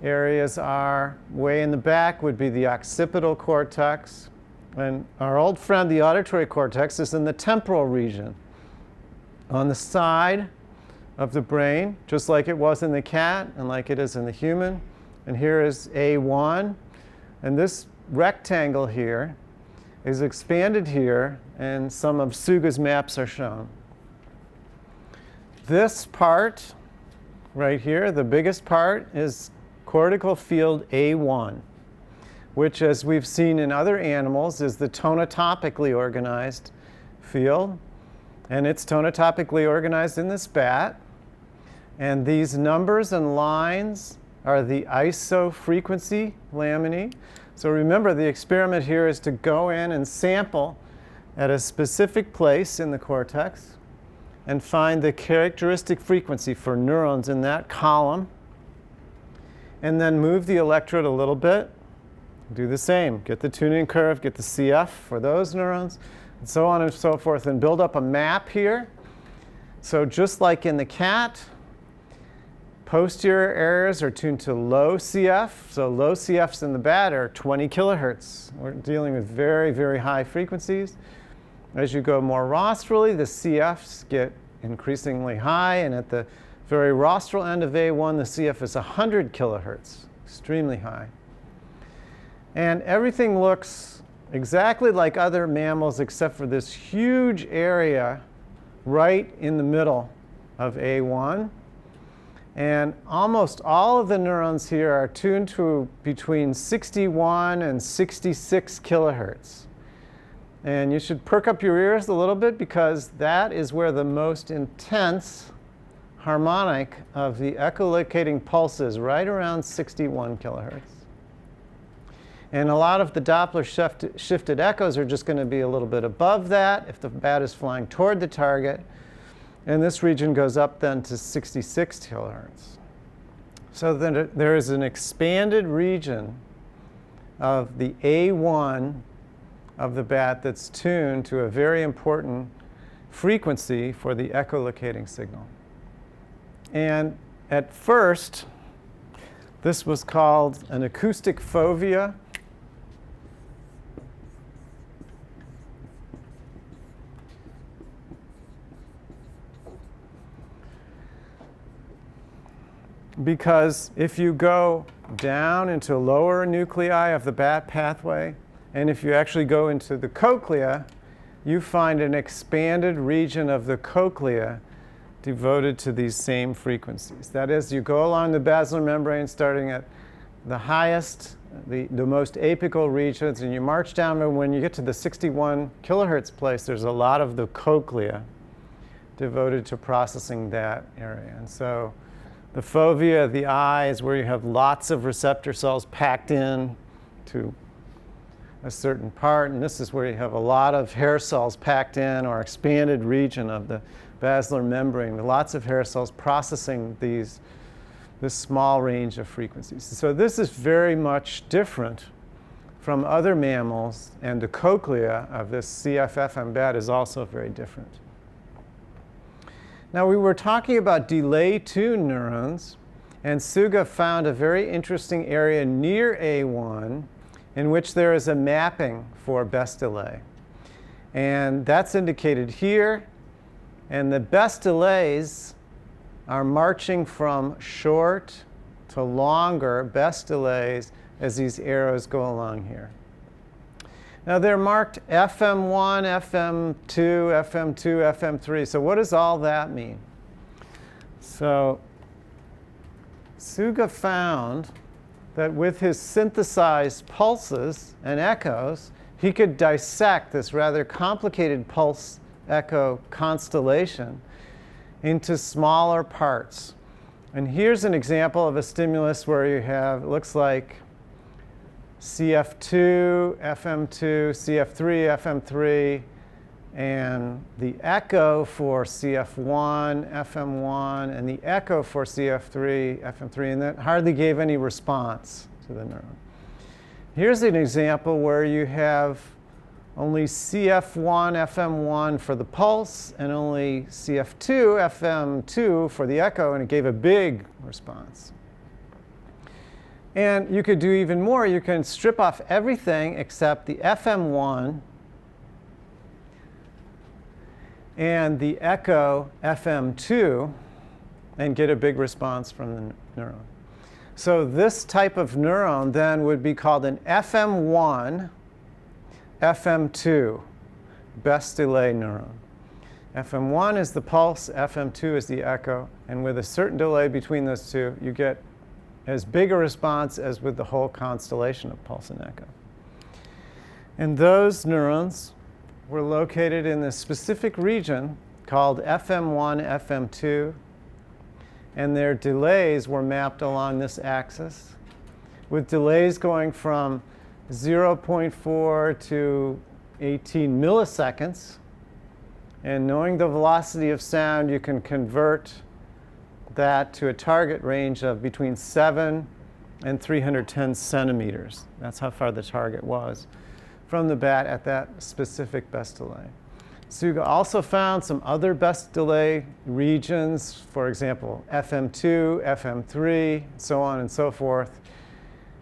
areas are. Way in the back would be the occipital cortex. And our old friend, the auditory cortex, is in the temporal region on the side of the brain, just like it was in the cat and like it is in the human. And here is A1. And this rectangle here is expanded here, and some of Suga's maps are shown. This part right here, the biggest part, is cortical field A1, which, as we've seen in other animals, is the tonotopically organized field. And it's tonotopically organized in this bat. And these numbers and lines are the isofrequency laminae. So remember, the experiment here is to go in and sample at a specific place in the cortex and find the characteristic frequency for neurons in that column, and then move the electrode a little bit. Do the same. Get the tuning curve, get the CF for those neurons, and so on and so forth, and build up a map here. So just like in the cat, posterior areas are tuned to low CF. So low CFs in the bat are 20 kilohertz. We're dealing with very, very high frequencies. As you go more rostrally, the CFs get increasingly high. And at the very rostral end of A1, the CF is 100 kilohertz, extremely high. And everything looks exactly like other mammals except for this huge area right in the middle of A1. And almost all of the neurons here are tuned to between 61 and 66 kilohertz. And you should perk up your ears a little bit, because that is where the most intense harmonic of the echolocating pulse is, right around 61 kilohertz. And a lot of the Doppler shifted echoes are just going to be a little bit above that if the bat is flying toward the target. And this region goes up then to 66 kilohertz. So then there is an expanded region of the A1 of the bat that's tuned to a very important frequency for the echolocating signal. And at first, this was called an acoustic fovea. Because if you go down into lower nuclei of the bat pathway, and if you actually go into the cochlea, you find an expanded region of the cochlea devoted to these same frequencies. That is, you go along the basilar membrane starting at the highest, the most apical regions, and you march down, and when you get to the 61 kilohertz place, there's a lot of the cochlea devoted to processing that area. And so the fovea of the eye is where you have lots of receptor cells packed in to a certain part, and this is where you have a lot of hair cells packed in, or expanded region of the basilar membrane with lots of hair cells processing this small range of frequencies. So this is very much different from other mammals, and the cochlea of this CFFM bat is also very different. Now, we were talking about delay-tuned neurons, and Suga found a very interesting area near A1 in which there is a mapping for best delay. And that's indicated here. And the best delays are marching from short to longer best delays as these arrows go along here. Now they're marked FM1, FM2, FM2, FM3. So what does all that mean? So Suga found that with his synthesized pulses and echoes, he could dissect this rather complicated pulse echo constellation into smaller parts. And here's an example of a stimulus where you have, it looks like CF2, FM2, CF3, FM3, and the echo for CF1, FM1, and the echo for CF3, FM3, and that hardly gave any response to the neuron. Here's an example where you have only CF1, FM1 for the pulse, and only CF2, FM2 for the echo, and it gave a big response. And you could do even more. You can strip off everything except the FM1 and the echo FM2 and get a big response from the neuron. So this type of neuron then would be called an FM1, FM2 best delay neuron. FM1 is the pulse, FM2 is the echo, and with a certain delay between those two, you get as big a response as with the whole constellation of pulse and echo. And those neurons were located in this specific region called FM1, FM2, and their delays were mapped along this axis, with delays going from 0.4 to 18 milliseconds. And knowing the velocity of sound, you can convert that to a target range of between 7 and 310 centimeters. That's how far the target was from the bat at that specific best delay. Suga also found some other best delay regions, for example, FM2, FM3, so on and so forth,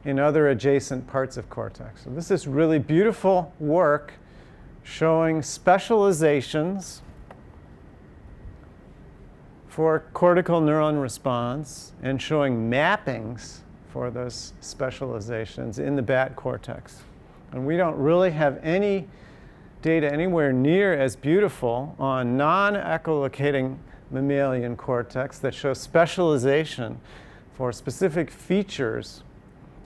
in other adjacent parts of cortex. So this is really beautiful work showing specializations for cortical neuron response and showing mappings for those specializations in the bat cortex. And we don't really have any data anywhere near as beautiful on non-echolocating mammalian cortex that show specialization for specific features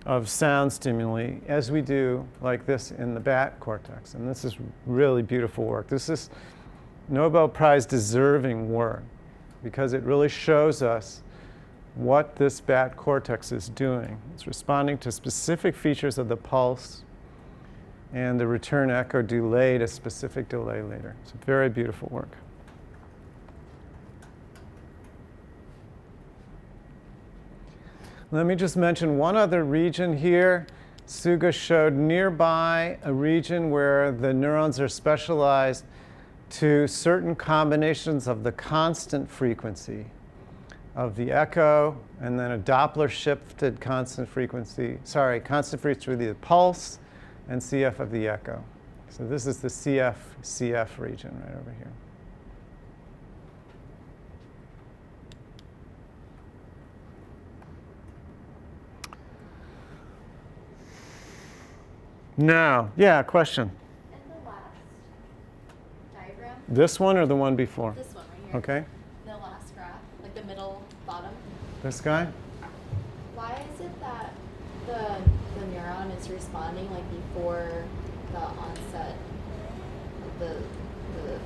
of sound stimuli as we do like this in the bat cortex. And this is really beautiful work. This is Nobel Prize deserving work because it really shows us what this bat cortex is doing. It's responding to specific features of the pulse, and the return echo delayed a specific delay later. It's a very beautiful work. Let me just mention one other region here. Suga showed nearby a region where the neurons are specialized to certain combinations of the constant frequency of the echo, and then a Doppler shifted constant frequency of the pulse, and CF of the echo. So this is the CF region right over here. Now, yeah, question. In the last diagram, This one or the one before? this one right here. Okay. The last graph, like the middle bottom. This guy? Why is it that the neuron is responding like before the onset of the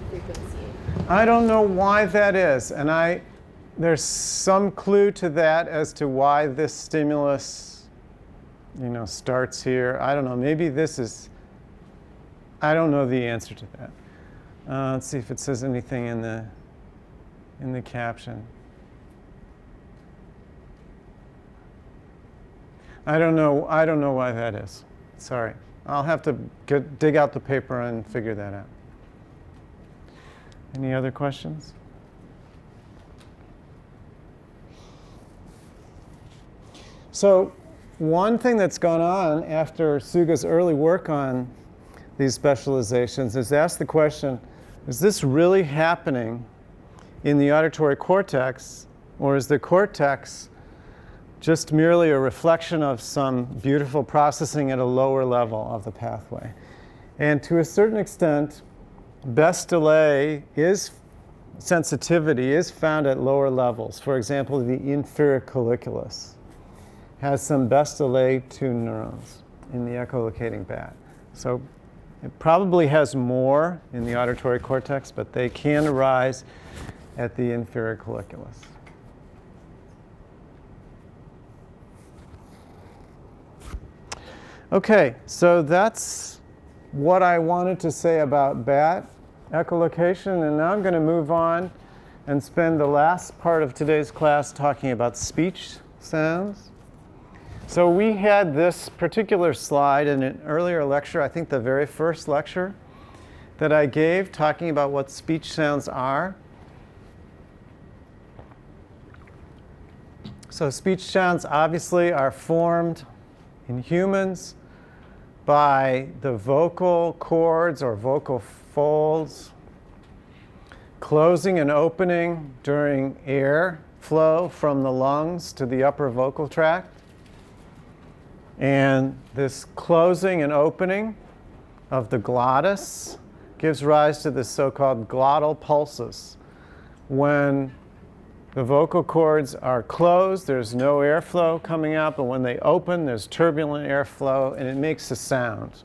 frequency? I don't know why that is, and there's some clue to that as to why this stimulus, starts here. I don't know. Maybe this is. I don't know the answer to that. Let's see if it says anything in the caption. I don't know why that is. Sorry. I'll have to dig out the paper and figure that out. Any other questions? So one thing that's gone on after Suga's early work on these specializations is to ask the question, is this really happening in the auditory cortex, or is the cortex just merely a reflection of some beautiful processing at a lower level of the pathway? And to a certain extent, best delay sensitivity is found at lower levels. For example, the inferior colliculus has some best delay 2 neurons in the echolocating bat. So it probably has more in the auditory cortex, but they can arise at the inferior colliculus. Okay, so that's what I wanted to say about bat echolocation, and now I'm going to move on and spend the last part of today's class talking about speech sounds. So we had this particular slide in an earlier lecture, I think the very first lecture that I gave, talking about what speech sounds are. So speech sounds obviously are formed in humans by the vocal cords or vocal folds closing and opening during air flow from the lungs to the upper vocal tract. And this closing and opening of the glottis gives rise to the so-called glottal pulses. When the vocal cords are closed, there's no airflow coming out, but when they open, there's turbulent airflow, and it makes a sound.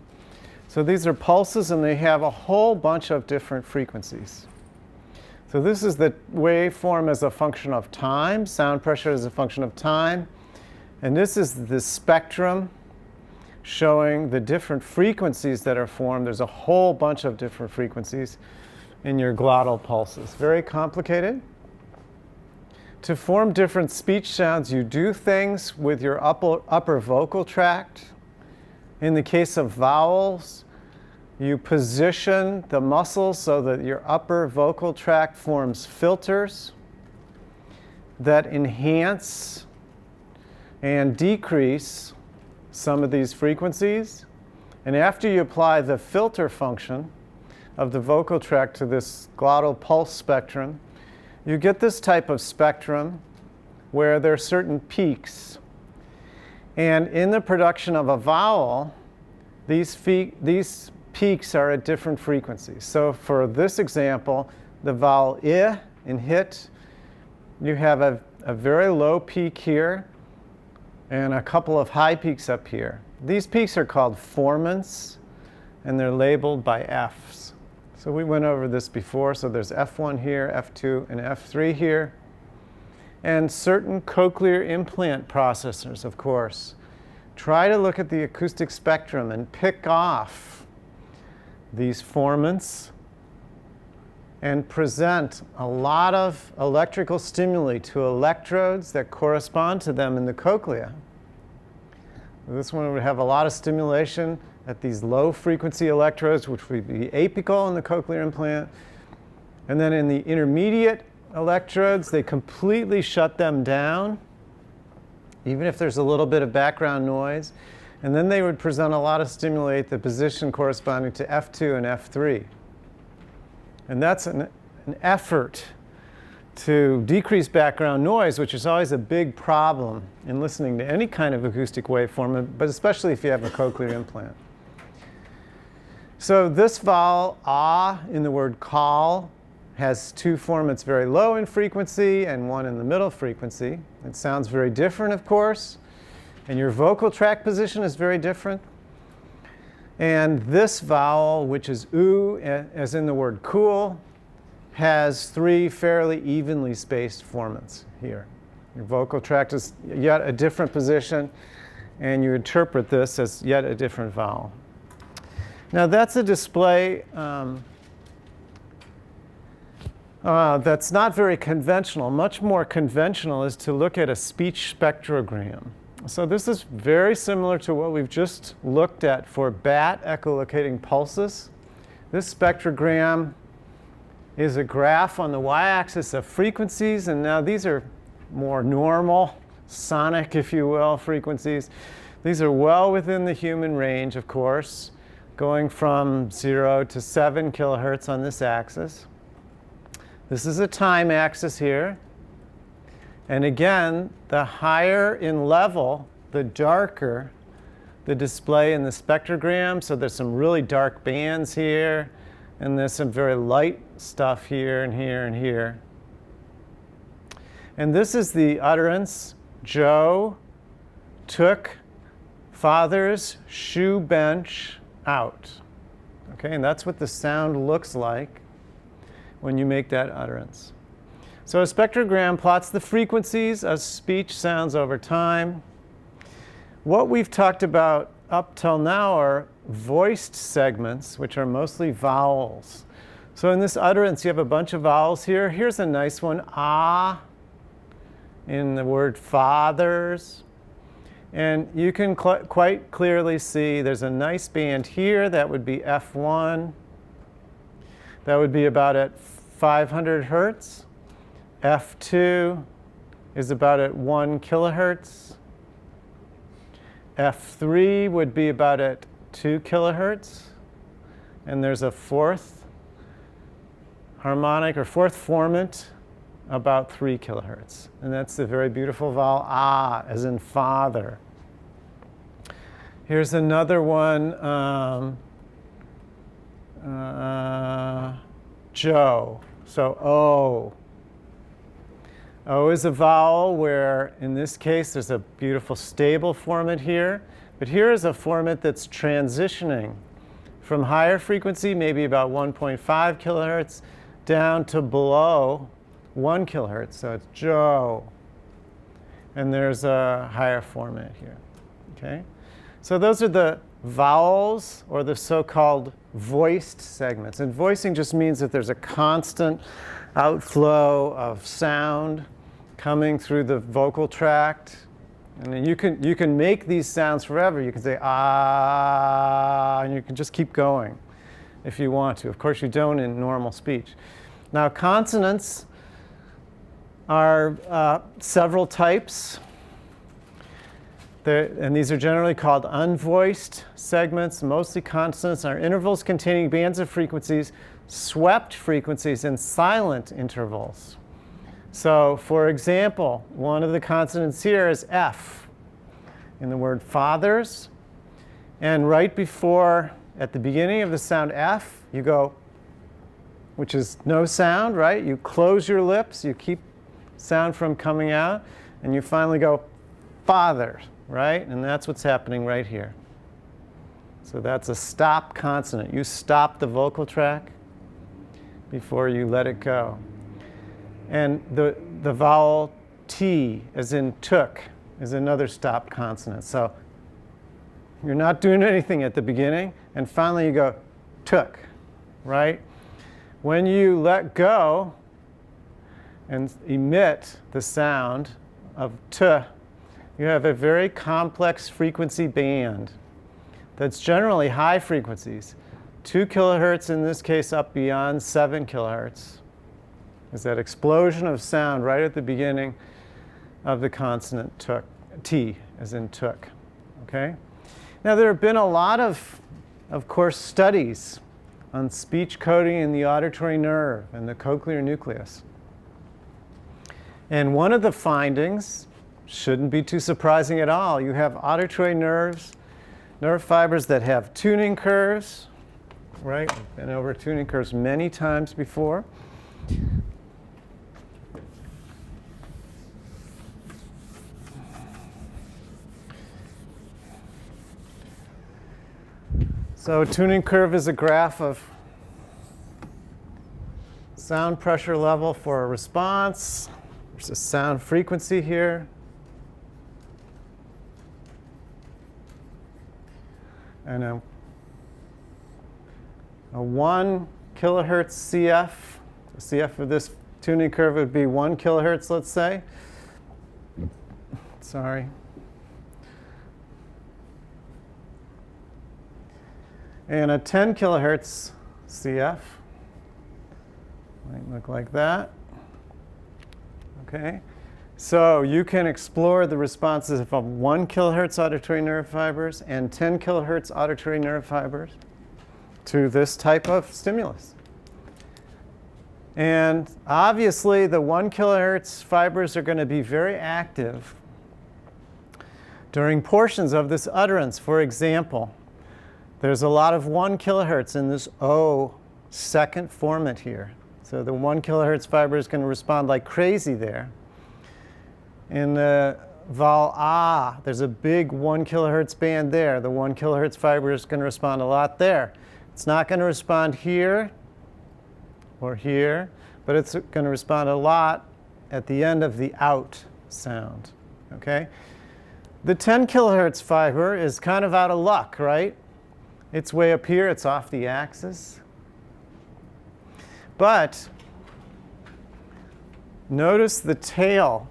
So these are pulses, and they have a whole bunch of different frequencies. So this is the waveform as a function of time, sound pressure as a function of time. And this is the spectrum showing the different frequencies that are formed. There's a whole bunch of different frequencies in your glottal pulses. Very complicated. To form different speech sounds, you do things with your upper vocal tract. In the case of vowels, you position the muscles so that your upper vocal tract forms filters that enhance and decrease some of these frequencies. And after you apply the filter function of the vocal tract to this glottal pulse spectrum, you get this type of spectrum where there are certain peaks. And in the production of a vowel, these peaks are at different frequencies. So for this example, the vowel I in hit, you have a very low peak here and a couple of high peaks up here. These peaks are called formants, and they're labeled by Fs. So we went over this before. So there's F1 here, F2, and F3 here. And certain cochlear implant processors, of course, try to look at the acoustic spectrum and pick off these formants and present a lot of electrical stimuli to electrodes that correspond to them in the cochlea. This one would have a lot of stimulation at these low frequency electrodes, which would be apical in the cochlear implant. And then in the intermediate electrodes, they completely shut them down, even if there's a little bit of background noise. And then they would present a lot of stimuli at the position corresponding to F2 and F3. And that's an effort to decrease background noise, which is always a big problem in listening to any kind of acoustic waveform, but especially if you have a cochlear implant. So this vowel, ah, in the word call, has 2 formants very low in frequency and 1 in the middle frequency. It sounds very different, of course, and your vocal tract position is very different. And this vowel, which is oo, as in the word cool, has 3 fairly evenly spaced formants here. Your vocal tract is yet a different position, and you interpret this as yet a different vowel. Now that's a display that's not very conventional. Much more conventional is to look at a speech spectrogram. So this is very similar to what we've just looked at for bat echolocating pulses. This spectrogram is a graph on the y-axis of frequencies, and now these are more normal, sonic, if you will, frequencies. These are well within the human range, of course, going from 0 to 7 kilohertz on this axis. This is a time axis here. And again, the higher in level, the darker the display in the spectrogram. So there's some really dark bands here, and there's some very light stuff here and here and here. And this is the utterance, Joe took father's shoe bench out. Okay, and that's what the sound looks like when you make that utterance. So a spectrogram plots the frequencies of speech sounds over time. What we've talked about up till now are voiced segments, which are mostly vowels. So in this utterance, you have a bunch of vowels here. Here's a nice one, ah, in the word fathers. And you can quite clearly see there's a nice band here. That would be F1. That would be about at 500 hertz. F2 is about at 1 kilohertz. F3 would be about at 2 kilohertz. And there's a fourth harmonic or fourth formant about 3 kilohertz. And that's the very beautiful vowel ah, as in father. Here's another one, Joe. So O. O is a vowel where, in this case, there's a beautiful stable formant here. But here is a formant that's transitioning from higher frequency, maybe about 1.5 kilohertz, down to below 1 kilohertz. So it's Joe. And there's a higher formant here. Okay? So those are the vowels, or the so-called voiced segments. And voicing just means that there's a constant outflow of sound coming through the vocal tract. And then you can make these sounds forever. You can say ah, and you can just keep going if you want to. Of course, you don't in normal speech. Now, consonants are several types. And these are generally called unvoiced segments. Mostly consonants are intervals containing bands of frequencies, swept frequencies, and silent intervals. So, for example, one of the consonants here is F in the word fathers. And right before, at the beginning of the sound F, you go, which is no sound, right? You close your lips, you keep sound from coming out, and you finally go, father, right? And that's what's happening right here. So that's a stop consonant. You stop the vocal tract before you let it go. And the vowel T, as in took, is another stop consonant. So you're not doing anything at the beginning, and finally you go took, right? When you let go and emit the sound of T, you have a very complex frequency band that's generally high frequencies. 2 kilohertz, in this case, up beyond 7 kilohertz. Is that explosion of sound right at the beginning of the consonant took, T, as in took. Okay? Now, there have been a lot of course, studies on speech coding in the auditory nerve and the cochlear nucleus. And one of the findings shouldn't be too surprising at all. You have auditory nerves, nerve fibers that have tuning curves, right? We've been over tuning curves many times before. So a tuning curve is a graph of sound pressure level for a response. There's a sound frequency here. And a 1 kilohertz CF. The CF of this tuning curve would be 1 kilohertz, let's say. Sorry. And a 10 kilohertz CF might look like that. Okay. So you can explore the responses of 1 kilohertz auditory nerve fibers and 10 kilohertz auditory nerve fibers to this type of stimulus. And obviously, the 1 kilohertz fibers are going to be very active during portions of this utterance. For example, there's a lot of 1 kilohertz in this O second formant here. So the 1 kilohertz fiber is going to respond like crazy there. In the vowel ah, there's a big 1 kilohertz band there. The 1 kilohertz fiber is going to respond a lot there. It's not going to respond here or here, but it's going to respond a lot at the end of the out sound. Okay? The 10 kilohertz fiber is kind of out of luck, right? It's way up here. It's off the axis. But notice the tail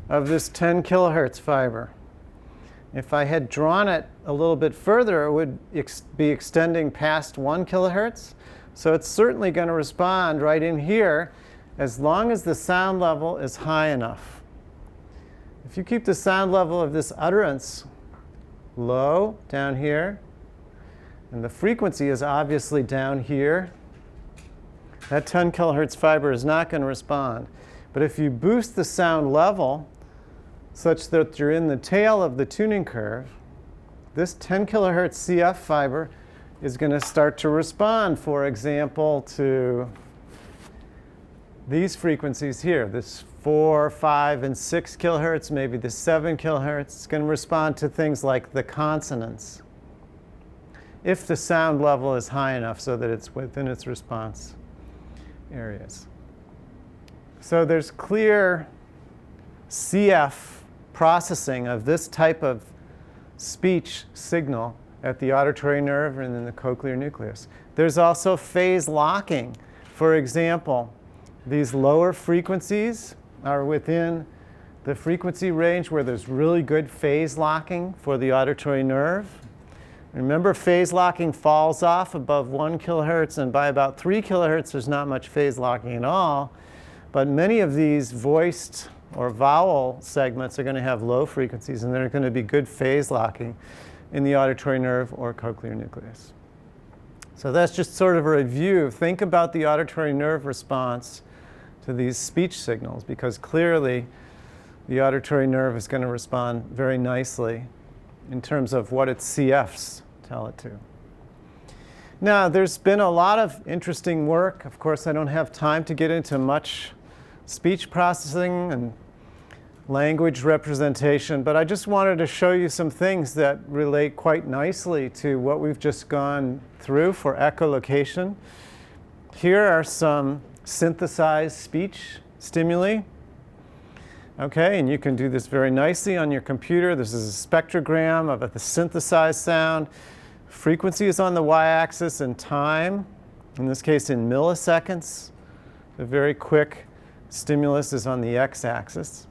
of this 10 kilohertz fiber. If I had drawn it a little bit further, it would be extending past 1 kilohertz. So it's certainly going to respond right in here as long as the sound level is high enough. If you keep the sound level of this utterance low down here, and the frequency is obviously down here, that 10 kilohertz fiber is not going to respond. But if you boost the sound level such that you're in the tail of the tuning curve, this 10 kilohertz CF fiber is going to start to respond, for example, to these frequencies here, this 4, 5, and 6 kilohertz, maybe the 7 kilohertz. It's going to respond to things like the consonants, if the sound level is high enough so that it's within its response areas. So there's clear CF processing of this type of speech signal at the auditory nerve and in the cochlear nucleus. There's also phase locking. For example, these lower frequencies are within the frequency range where there's really good phase locking for the auditory nerve. Remember, phase locking falls off above 1 kilohertz, and by about 3 kilohertz, there's not much phase locking at all. But many of these voiced or vowel segments are going to have low frequencies, and they're going to be good phase locking in the auditory nerve or cochlear nucleus. So that's just sort of a review. Think about the auditory nerve response to these speech signals, because clearly the auditory nerve is going to respond very nicely in terms of what its CFs tell it to. Now, there's been a lot of interesting work. Of course, I don't have time to get into much speech processing and language representation, but I just wanted to show you some things that relate quite nicely to what we've just gone through for echolocation. Here are some synthesized speech stimuli. Okay, and you can do this very nicely on your computer. This is a spectrogram of the synthesized sound. Frequency is on the y-axis and time, in this case in milliseconds. The very quick stimulus is on the x-axis.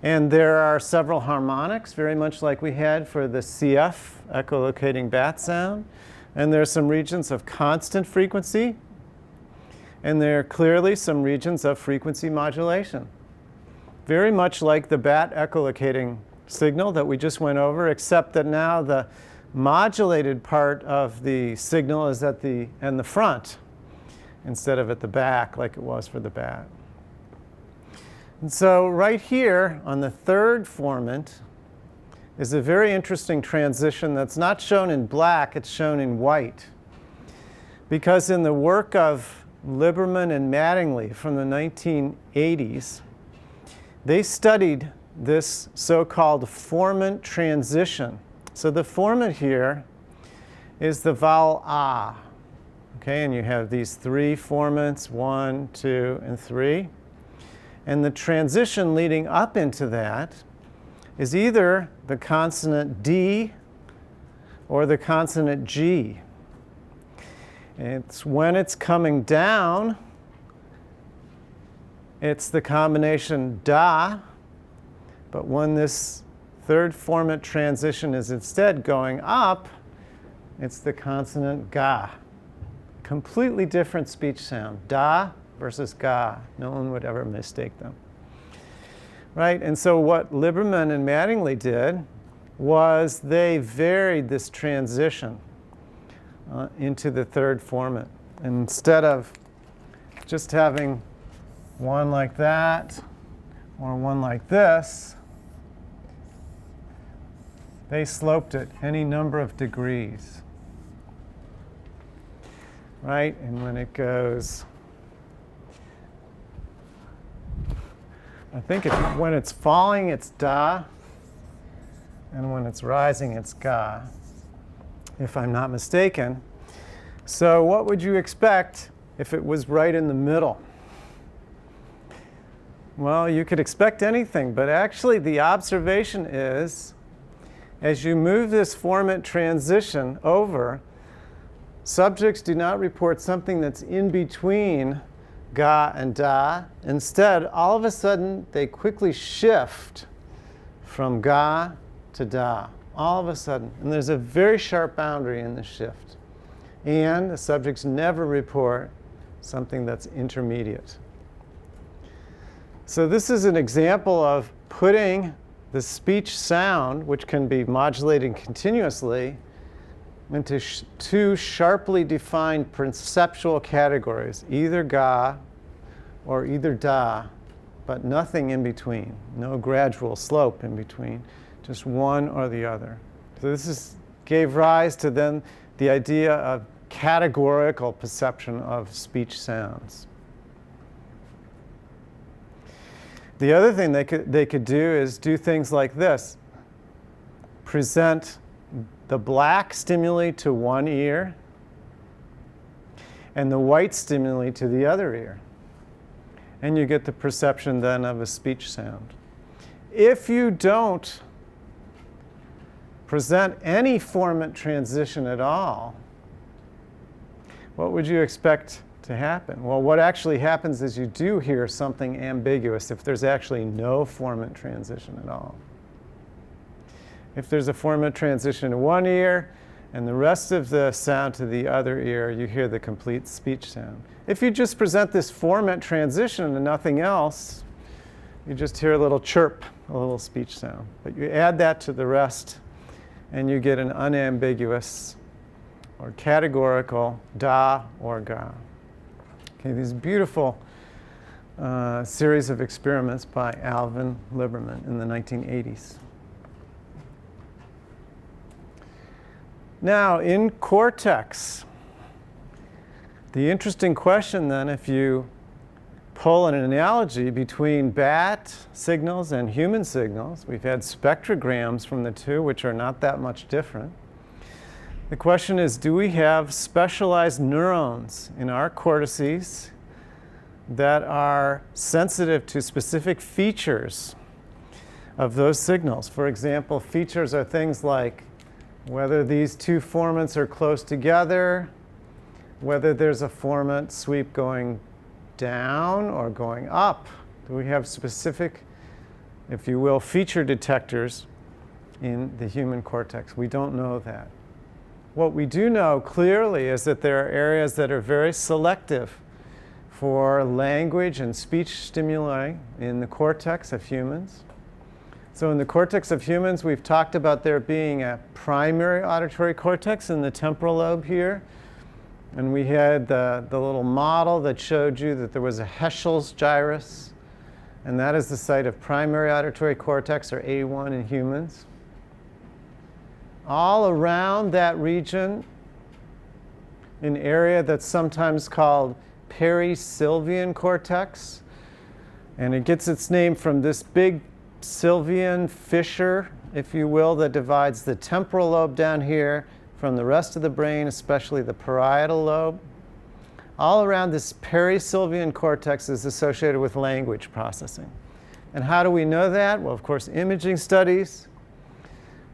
And there are several harmonics, very much like we had for the CF, echolocating bat sound. And there are some regions of constant frequency. And there are clearly some regions of frequency modulation. Very much like the bat echolocating signal that we just went over, except that now the modulated part of the signal is at the front instead of at the back like it was for the bat. And so right here on the third formant is a very interesting transition that's not shown in black, it's shown in white. Because in the work of Liberman and Mattingly from the 1980s, they studied this so-called formant transition. So the formant here is the vowel ah. Okay, and you have these 3 formants, 1, 2, and 3. And the transition leading up into that is either the consonant D or the consonant G. It's when it's coming down, it's the combination da, but when this third formant transition is instead going up, it's the consonant ga. Completely different speech sound. Da versus ga. No one would ever mistake them. right? And so what Liberman and Mattingly did was they varied this transition into the third formant. And instead of just having one like that or one like this, they sloped it any number of degrees, right? And when it goes, I think when it's falling, it's da, and when it's rising, it's ga, if I'm not mistaken. So what would you expect if it was right in the middle? Well, you could expect anything, but actually the observation is, as you move this formant transition over, subjects do not report something that's in between ga and da. Instead, all of a sudden, they quickly shift from ga to da, all of a sudden. And there's a very sharp boundary in the shift. And the subjects never report something that's intermediate. So this is an example of putting the speech sound, which can be modulated continuously, into two sharply defined perceptual categories, either ga or either da, but nothing in between, no gradual slope in between, just one or the other. So this gave rise to then the idea of categorical perception of speech sounds. The other thing they could do is do things like this. Present the black stimuli to one ear and the white stimuli to the other ear. And you get the perception then of a speech sound. If you don't present any formant transition at all, what would you expect to happen? Well, what actually happens is you do hear something ambiguous if there's actually no formant transition at all. If there's a formant transition to one ear and the rest of the sound to the other ear, you hear the complete speech sound. If you just present this formant transition and nothing else, you just hear a little chirp, a little speech sound. But you add that to the rest, and you get an unambiguous or categorical da or ga. Okay, these beautiful series of experiments by Alvin Liberman in the 1980s. Now, in cortex, the interesting question then, if you pull an analogy between bat signals and human signals, we've had spectrograms from the two, which are not that much different. The question is, do we have specialized neurons in our cortices that are sensitive to specific features of those signals? For example, features are things like whether these two formants are close together, whether there's a formant sweep going down or going up. Do we have specific, if you will, feature detectors in the human cortex? We don't know that. What we do know clearly is that there are areas that are very selective for language and speech stimuli in the cortex of humans. So in the cortex of humans, we've talked about there being a primary auditory cortex in the temporal lobe here. And we had the little model that showed you that there was a Heschel's gyrus. And that is the site of primary auditory cortex, or A1 in humans. All around that region, an area that's sometimes called perisylvian cortex. And it gets its name from this big sylvian fissure, if you will, that divides the temporal lobe down here from the rest of the brain, especially the parietal lobe. All around this perisylvian cortex is associated with language processing. And how do we know that? Well, of course, imaging studies.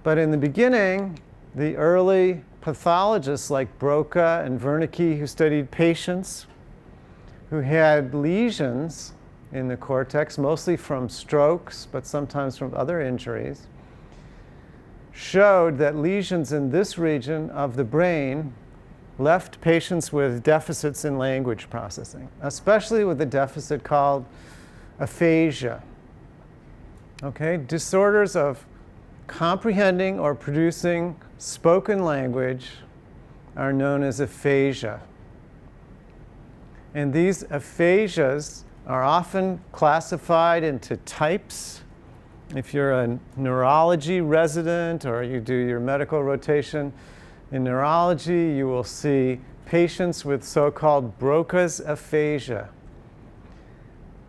But in the beginning, the early pathologists like Broca and Wernicke, who studied patients who had lesions in the cortex, mostly from strokes, but sometimes from other injuries, showed that lesions in this region of the brain left patients with deficits in language processing, especially with a deficit called aphasia. Okay, disorders of comprehending or producing spoken language are known as aphasia. And these aphasias are often classified into types. If you're a neurology resident or you do your medical rotation in neurology, you will see patients with so-called Broca's aphasia.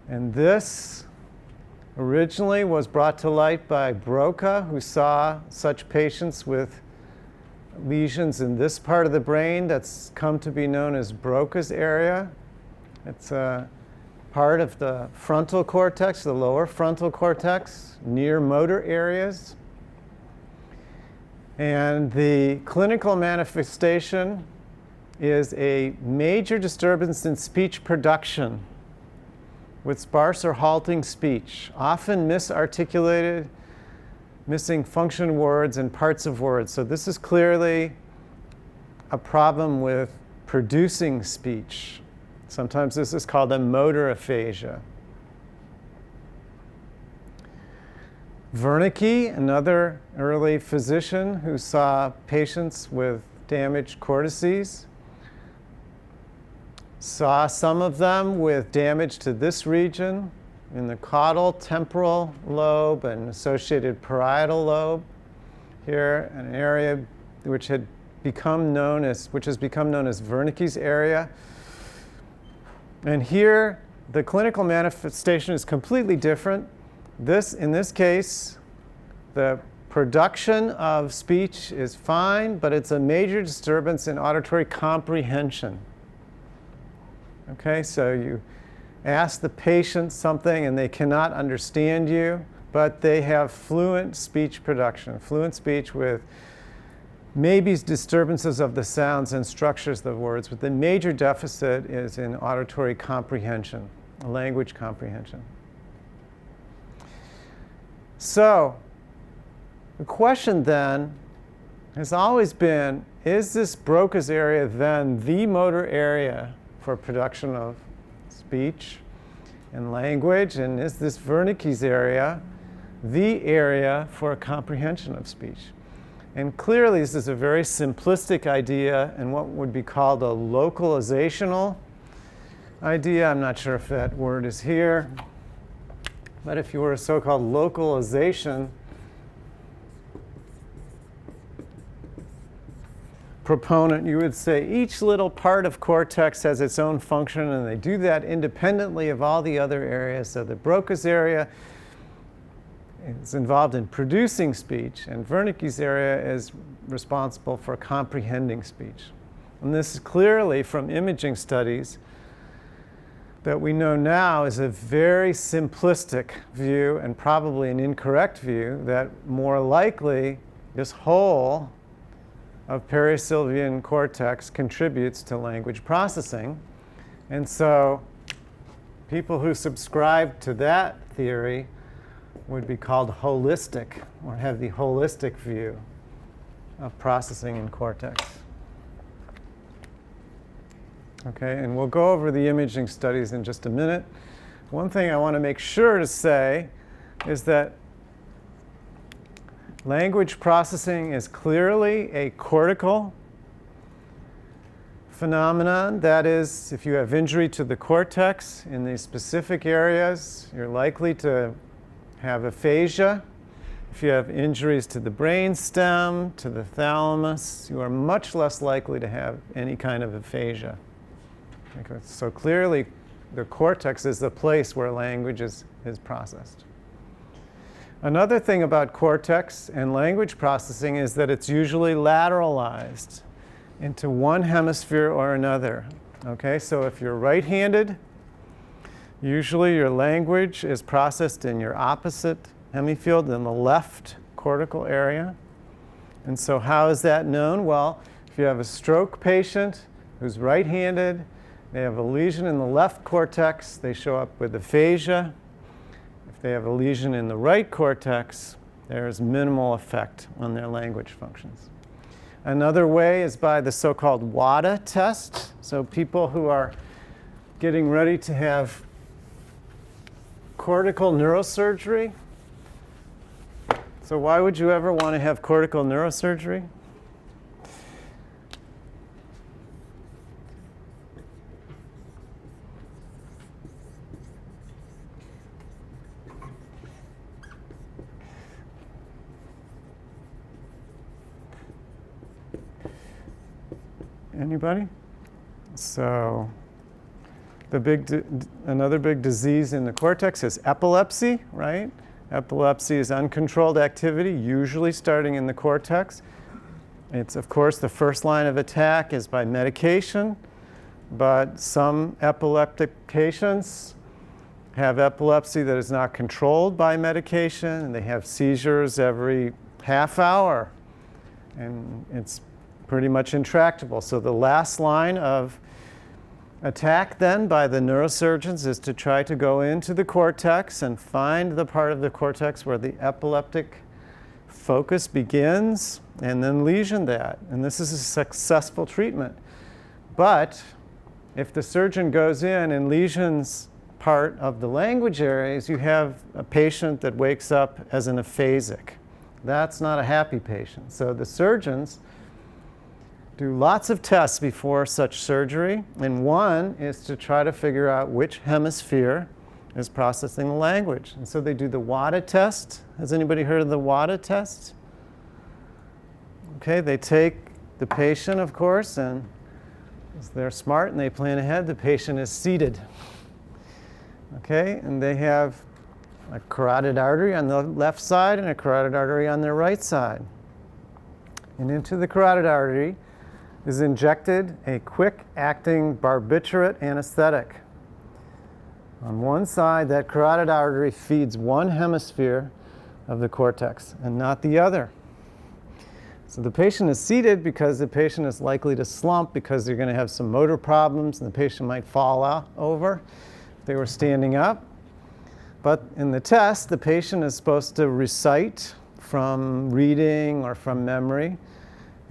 And this originally was brought to light by Broca, who saw such patients with lesions in this part of the brain that's come to be known as Broca's area. It's a part of the frontal cortex, the lower frontal cortex, near motor areas. And the clinical manifestation is a major disturbance in speech production with sparse or halting speech, often misarticulated, missing function words and parts of words. So this is clearly a problem with producing speech. Sometimes this is called a motor aphasia. Wernicke, another early physician who saw patients with damaged cortices, saw some of them with damage to this region in the caudal temporal lobe and associated parietal lobe. Here, an area which has become known as Wernicke's area. And here, the clinical manifestation is completely different. In this case, the production of speech is fine, but it's a major disturbance in auditory comprehension. Okay, so you ask the patient something and they cannot understand you, but they have fluent speech production, fluent speech with maybe disturbances of the sounds and structures of the words, but the major deficit is in auditory comprehension, language comprehension. So, the question then has always been, is this Broca's area then the motor area for production of speech and language? And is this Wernicke's area the area for comprehension of speech? And clearly, this is a very simplistic idea and what would be called a localizational idea. I'm not sure if that word is here. But if you were a so-called localization proponent, you would say each little part of cortex has its own function, and they do that independently of all the other areas. So the Broca's area is involved in producing speech, and Wernicke's area is responsible for comprehending speech. And this is clearly from imaging studies that we know now is a very simplistic view and probably an incorrect view, that more likely this whole of perisylvian cortex contributes to language processing. And so people who subscribe to that theory would be called holistic, or have the holistic view of processing in cortex. Okay, and we'll go over the imaging studies in just a minute. One thing I want to make sure to say is that language processing is clearly a cortical phenomenon. That is, if you have injury to the cortex in these specific areas, you're likely to have aphasia. If you have injuries to the brainstem, to the thalamus, you are much less likely to have any kind of aphasia. Okay, so clearly, the cortex is the place where language is processed. Another thing about cortex and language processing is that it's usually lateralized into one hemisphere or another. Okay, so if you're right-handed, usually your language is processed in your opposite hemifield in the left cortical area. And so how is that known? Well, if you have a stroke patient who's right-handed, they have a lesion in the left cortex, they show up with aphasia. If they have a lesion in the right cortex, there is minimal effect on their language functions. Another way is by the so-called WADA test. So people who are getting ready to have cortical neurosurgery So why would you ever want to have cortical neurosurgery? Anybody? So another big disease in the cortex is epilepsy, right? Epilepsy is uncontrolled activity, usually starting in the cortex. It's, of course, the first line of attack is by medication, but some epileptic patients have epilepsy that is not controlled by medication, and they have seizures every half hour, and it's pretty much intractable. So the last line of attack then by the neurosurgeons is to try to go into the cortex and find the part of the cortex where the epileptic focus begins and then lesion that. And this is a successful treatment. But if the surgeon goes in and lesions part of the language areas, you have a patient that wakes up as an aphasic. That's not a happy patient. So the surgeons do lots of tests before such surgery, and one is to try to figure out which hemisphere is processing the language. And so they do the WADA test. Has anybody heard of the WADA test? Okay, they take the patient, of course, and they're smart and they plan ahead. The patient is seated. Okay, and they have a carotid artery on the left side and a carotid artery on their right side. And into the carotid artery is injected a quick-acting barbiturate anesthetic. On one side, that carotid artery feeds one hemisphere of the cortex and not the other. So the patient is seated because the patient is likely to slump because they're going to have some motor problems and the patient might fall over if they were standing up. But in the test, the patient is supposed to recite from reading or from memory,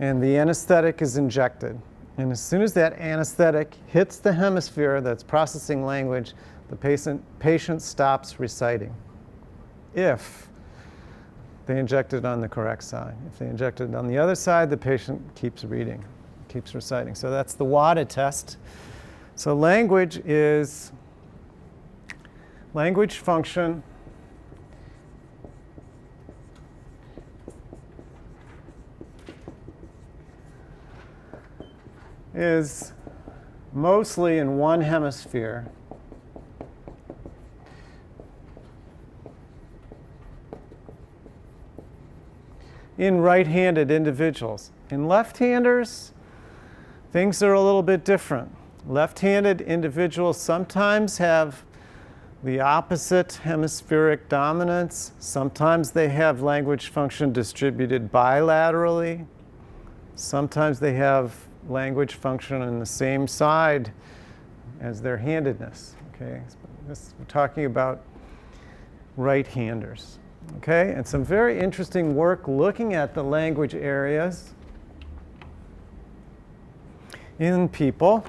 and the anesthetic is injected. And as soon as that anesthetic hits the hemisphere that's processing language, the patient stops reciting. If they inject it on the correct side. If they inject it on the other side, the patient keeps reading, keeps reciting. So that's the WADA test. So language function is mostly in one hemisphere. In right-handed individuals. In left-handers, things are a little bit different. Left-handed individuals sometimes have the opposite hemispheric dominance. Sometimes they have language function distributed bilaterally. Sometimes they have language function on the same side as their handedness. Okay, we're talking about right-handers. Okay, and some very interesting work looking at the language areas in people.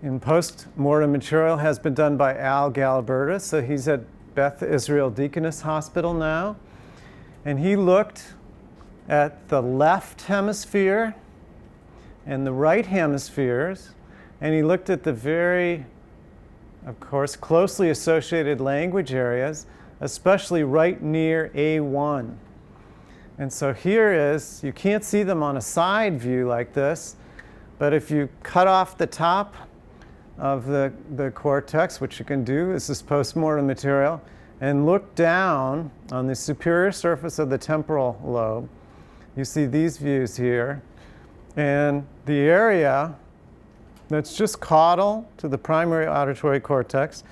In post-mortem material has been done by Al Galaberta. So he's at Beth Israel Deaconess Hospital now. And he looked at the left hemisphere and the right hemispheres. And he looked at the very, of course, closely associated language areas, especially right near A1. And so here is, you can't see them on a side view like this, but if you cut off the top of the cortex, which you can do, this is post-mortem material, and look down on the superior surface of the temporal lobe, you see these views here. And the area that's just caudal to the primary auditory cortex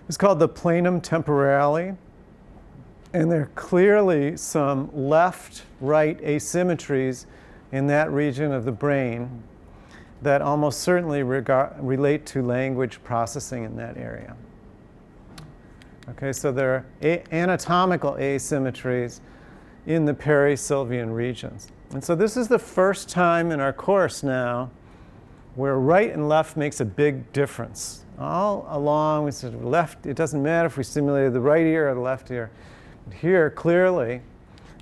is called the planum temporale. And there are clearly some left-right asymmetries in that region of the brain that almost certainly relate to language processing in that area. Okay, so there are anatomical asymmetries in the perisylvian regions. And so this is the first time in our course now where right and left makes a big difference. All along we said left, it doesn't matter if we stimulated the right ear or the left ear. Here, clearly,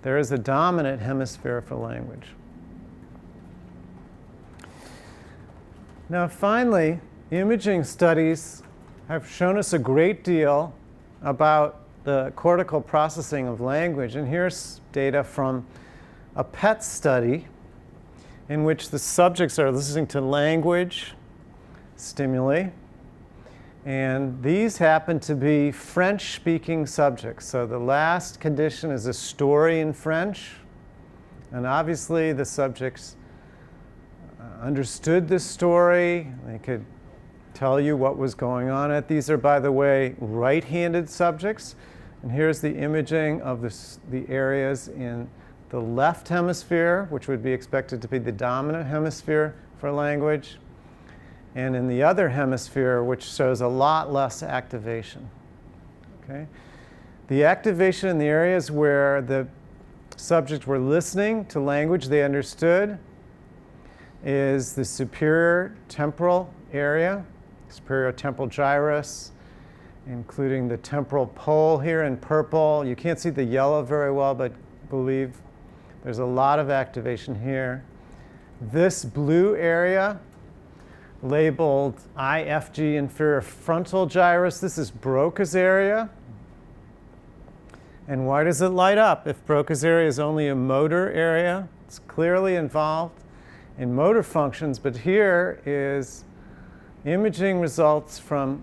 there is a dominant hemisphere for language. Now, finally, imaging studies have shown us a great deal about the cortical processing of language. And here's data from a PET study in which the subjects are listening to language stimuli. And these happen to be French-speaking subjects. So the last condition is a story in French. And obviously, the subjects understood this story. They could tell you what was going on. These are, by the way, right-handed subjects. And here's the imaging of the areas in the left hemisphere, which would be expected to be the dominant hemisphere for language, and in the other hemisphere, which shows a lot less activation. Okay? The activation in the areas where the subjects were listening to language they understood is the superior temporal area, superior temporal gyrus, including the temporal pole here in purple. You can't see the yellow very well, but believe there's a lot of activation here. This blue area, labeled IFG, inferior frontal gyrus, this is Broca's area. And why does it light up? If Broca's area is only a motor area, it's clearly involved in motor functions, but here is imaging results from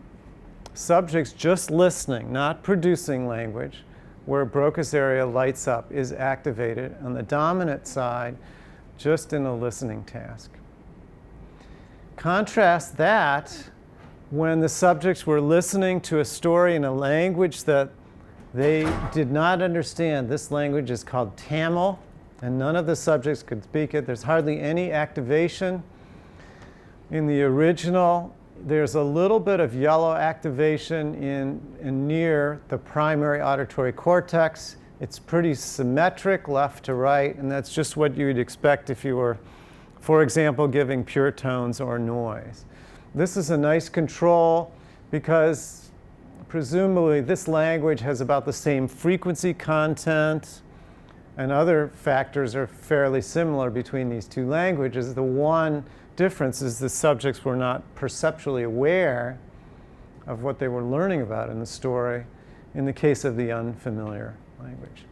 subjects just listening, not producing language, where Broca's area lights up, is activated on the dominant side, just in a listening task. Contrast that when the subjects were listening to a story in a language that they did not understand. This language is called Tamil, and none of the subjects could speak it. There's hardly any activation. In the original, there's a little bit of yellow activation in near the primary auditory cortex. It's pretty symmetric left to right, and that's just what you'd expect if you were, for example, giving pure tones or noise. This is a nice control because presumably this language has about the same frequency content, and other factors are fairly similar between these two languages. The one difference is the subjects were not perceptually aware of what they were learning about in the story in the case of the unfamiliar language.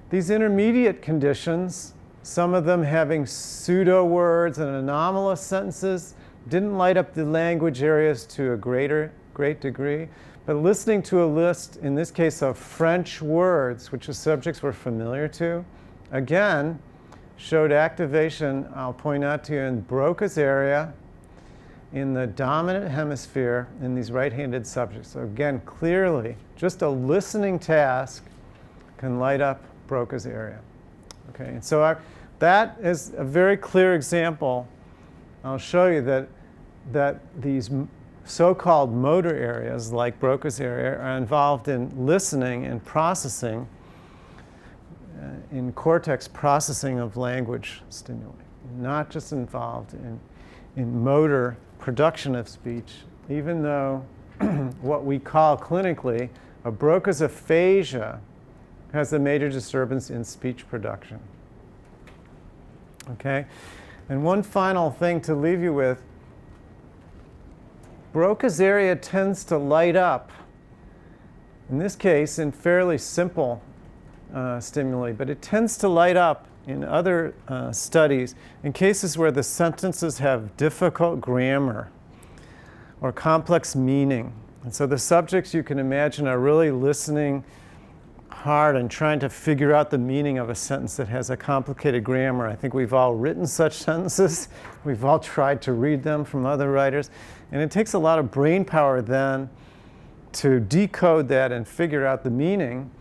These intermediate conditions, some of them having pseudo words and anomalous sentences, didn't light up the language areas to a great degree, but listening to a list, in this case of French words, which the subjects were familiar to, again, showed activation, I'll point out to you, in Broca's area, in the dominant hemisphere in these right-handed subjects. So again, clearly, just a listening task can light up Broca's area. Okay, and so that is a very clear example. I'll show you that these so-called motor areas, like Broca's area, are involved in listening and processing, in cortex processing of language stimuli, not just involved in motor production of speech, even though what we call clinically a Broca's aphasia has a major disturbance in speech production. Okay? And one final thing to leave you with, Broca's area tends to light up, in this case, in fairly simple stimuli, but it tends to light up in other studies in cases where the sentences have difficult grammar or complex meaning. And so the subjects, you can imagine, are really listening hard and trying to figure out the meaning of a sentence that has a complicated grammar. I think we've all written such sentences. We've all tried to read them from other writers. And it takes a lot of brain power then to decode that and figure out the meaning.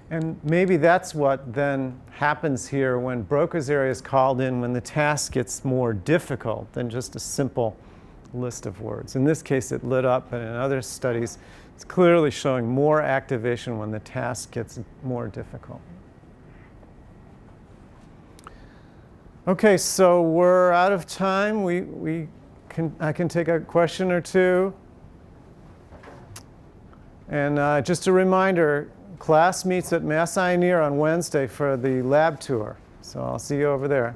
And maybe that's what then happens here when Broca's area is called in, when the task gets more difficult than just a simple list of words. In this case, it lit up, and in other studies, it's clearly showing more activation when the task gets more difficult. Okay, so we're out of time. I can take a question or two. And just a reminder, class meets at Mass Ioneer on Wednesday for the lab tour. So I'll see you over there.